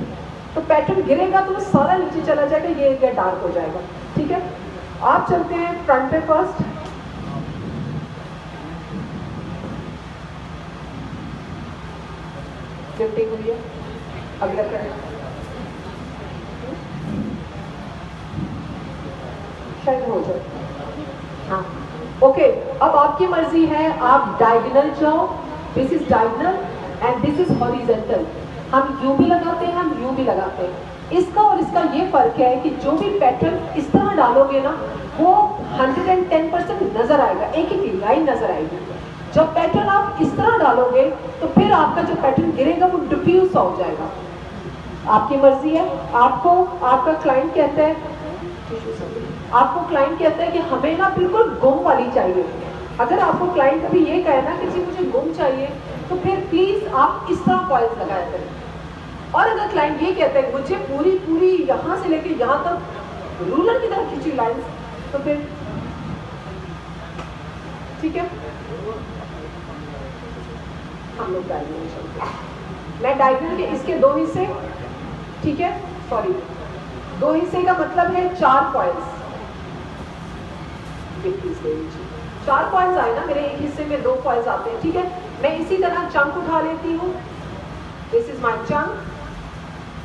तो पैटर्न गिरेगा तो वो सारा नीचे चला जाएगा, ये एरिया डार्क हो जाएगा। ठीक है, आप चलते हैं फ्रंट पे फर्स्ट। लिफ्टिंग हुई है, अगला फ्रंट शायद हो जाए। हाँ ओके, अब आपकी मर्जी है, आप डायगोनल जाओ, this is diagonal and this is horizontal. हम यू भी लगाते हैं, हम यू भी लगाते हैं। इसका और इसका ये फर्क है कि जो भी पैटर्न इस तरह डालोगे ना वो 110% नजर आएगा, एक एक लाइन नजर आएगी। जब पैटर्न आप इस तरह डालोगे तो फिर आपका जो पैटर्न गिरेगा वो डिफ्यूज हो जाएगा। आपकी मर्जी है, आपको आपका क्लाइंट कहता है, आपको क्लाइंट कहता है कि हमें ना बिल्कुल गुम वाली चाहिए। अगर आपको क्लाइंट कभी ये कहे ना कि जी मुझे गुम चाहिए तो फिर प्लीज आप इस तरह कॉइल्स लगाया करें। और अगर क्लाइंट ये कहता है मुझे पूरी पूरी यहाँ से लेकर यहाँ तक रूलर की तरह खींची लाइंस, तो फिर ठीक है, हम लोग डायगोनल चलते हैं। मैं डायगोनल के इसके 2 हिस्से, ठीक है, सॉरी 2 हिस्से का मतलब है 4 कॉइल्स। 4 कॉइल्स आए ना मेरे, एक हिस्से में 2 कॉइल्स आते हैं। ठीक है, मैं इसी तरह चंक उठा लेती हूँ, दिस इज माई चंक।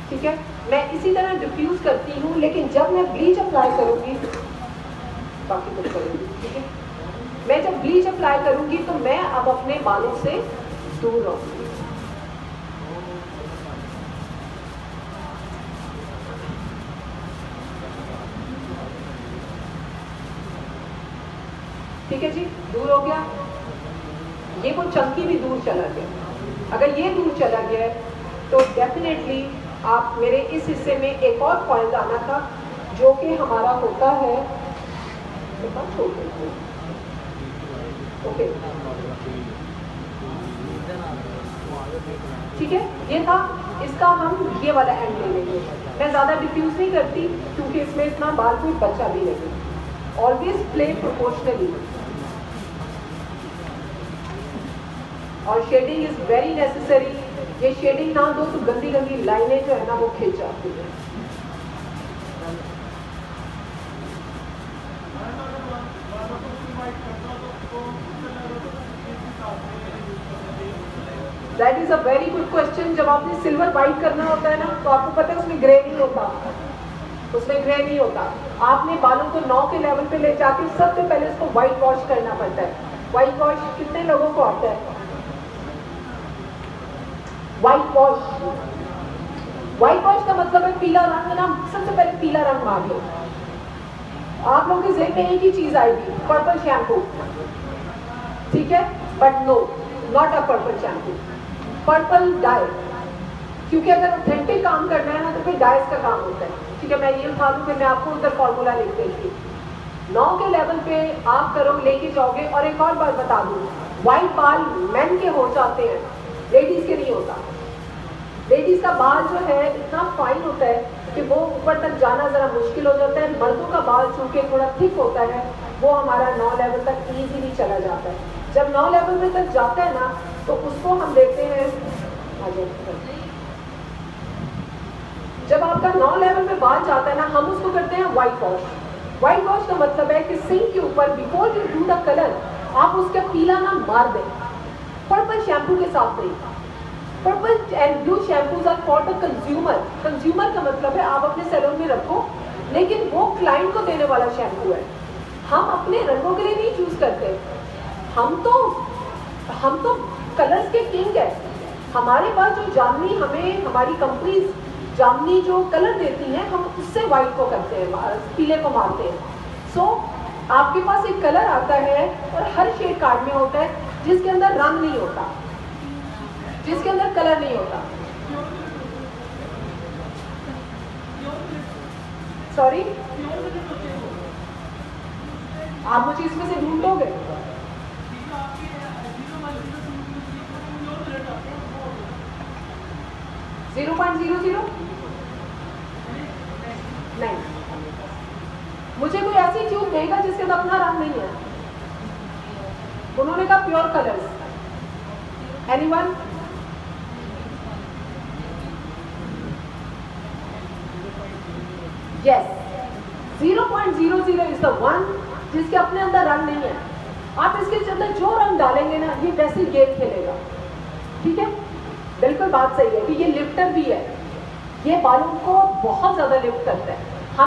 ठीक है, मैं इसी तरह डिफ्यूज करती हूँ, लेकिन जब मैं ब्लीच अप्लाई करूंगी बाकी कुछ करूंगी। ठीक है, मैं जब ब्लीच अप्लाई करूंगी तो मैं अब अपने बालों से दूर रहूंगी। ठीक है जी, दूर हो गया। ये वो चंकी भी दूर चला गया। अगर ये दूर चला गया है तो डेफिनेटली आप मेरे इस हिस्से में एक और कॉइल आना था जो कि हमारा होता है, ओके ठीक है, ये था, इसका हम ये वाला एंड ले लेंगे। मैं ज़्यादा डिफ्यूज नहीं करती क्योंकि इसमें इतना बाल कोई बचा भी नहीं। ऑलवेज प्ले प्रोपोर्शनली और शेडिंग इज वेरी नेसेसरी। ये शेडिंग ना दो तो गंदी गंदी लाइनें जो है ना वो खिंच जाती है। That is a very good question. जब आपने सिल्वर वाइट करना होता है ना तो आपको पता है उसमें ग्रे नहीं होता, उसमें ग्रे नहीं होता। आपने बालों को 9 के लेवल पे ले जाके सबसे पहले उसको व्हाइट वॉश करना पड़ता है। व्हाइट वॉश कितने लोगों को आता है? व्हाइट वॉश, व्हाइट वॉश का मतलब है पीला रंग ना, सबसे पहले पीला रंग मार लो। आप लोगों के ज़हन में एक ही चीज आएगी, पर्पल शैम्पू। ठीक है, but no, not a purple shampoo, purple dye. क्योंकि अगर ऑथेंटिक काम करना है ना तो फिर डाइस का काम होता है। ठीक है, मैं ये उठा दूँ, फिर मैं आपको उधर फॉर्मूला लिख देती। 9 के लेवल पे आप करो, लेके जाओगे। और एक और बात बता दूँ, व्हाइट बाल मेन के हो जाते हैं, लेडीज के नहीं होता। लेडीज का बाल जो है इतना फाइन होता है कि वो ऊपर तक जाना जरा मुश्किल हो जाता है। मर्दों का बाल चूंकि थोड़ा थिक होता है वो हमारा 9 लेवल तक इजीली चला जाता है। जब 9 लेवल में तक जाता है ना तो उसको हम देखते हैं, जब आपका 9 लेवल में बाल जाता है ना हम उसको करते हैं व्हाइट वॉश। वाइट वॉश का मतलब है कि सिंक के ऊपर before you do the colour आप उसका पीला ना मार दें, पर्पल शैम्पू के साथ नहीं। Purple and blue shampoos are for the consumer. Consumer का मतलब है आप अपने सैलून में रखो, लेकिन वो क्लाइंट को देने वाला शैम्पू है। हम अपने रंगों के लिए नहीं चूज करते, हम तो कलर्स के किंग है। हमारे पास जो जामनी, हमें हमारी कंपनी जामनी जो कलर देती हैं, हम उससे वाइट को करते हैं, पीले को मारते हैं। सो आपके पास एक कलर आता है और हर शेड कार्ड में होता है जिसके अंदर रंग नहीं होता, जिसके अंदर कलर नहीं होता। सॉरी, आप मुझे इसमें से ढूंढ दोगे? जीरो 0.00 नहीं, मुझे कोई ऐसी ट्यूब देगा जिसके अंदर अपना रंग नहीं है। उन्होंने कहा pure colours. Anyone? Yes, 0.00 is the one जिसके अपने अंदर रंग नहीं है। आप इसके अंदर जो रंग डालेंगे ना, ये वैसे गेम खेलेगा। ठीक है, बिल्कुल बात सही है कि ये लिफ्टर भी है, ये बालों को बहुत ज्यादा लिफ्ट करता है।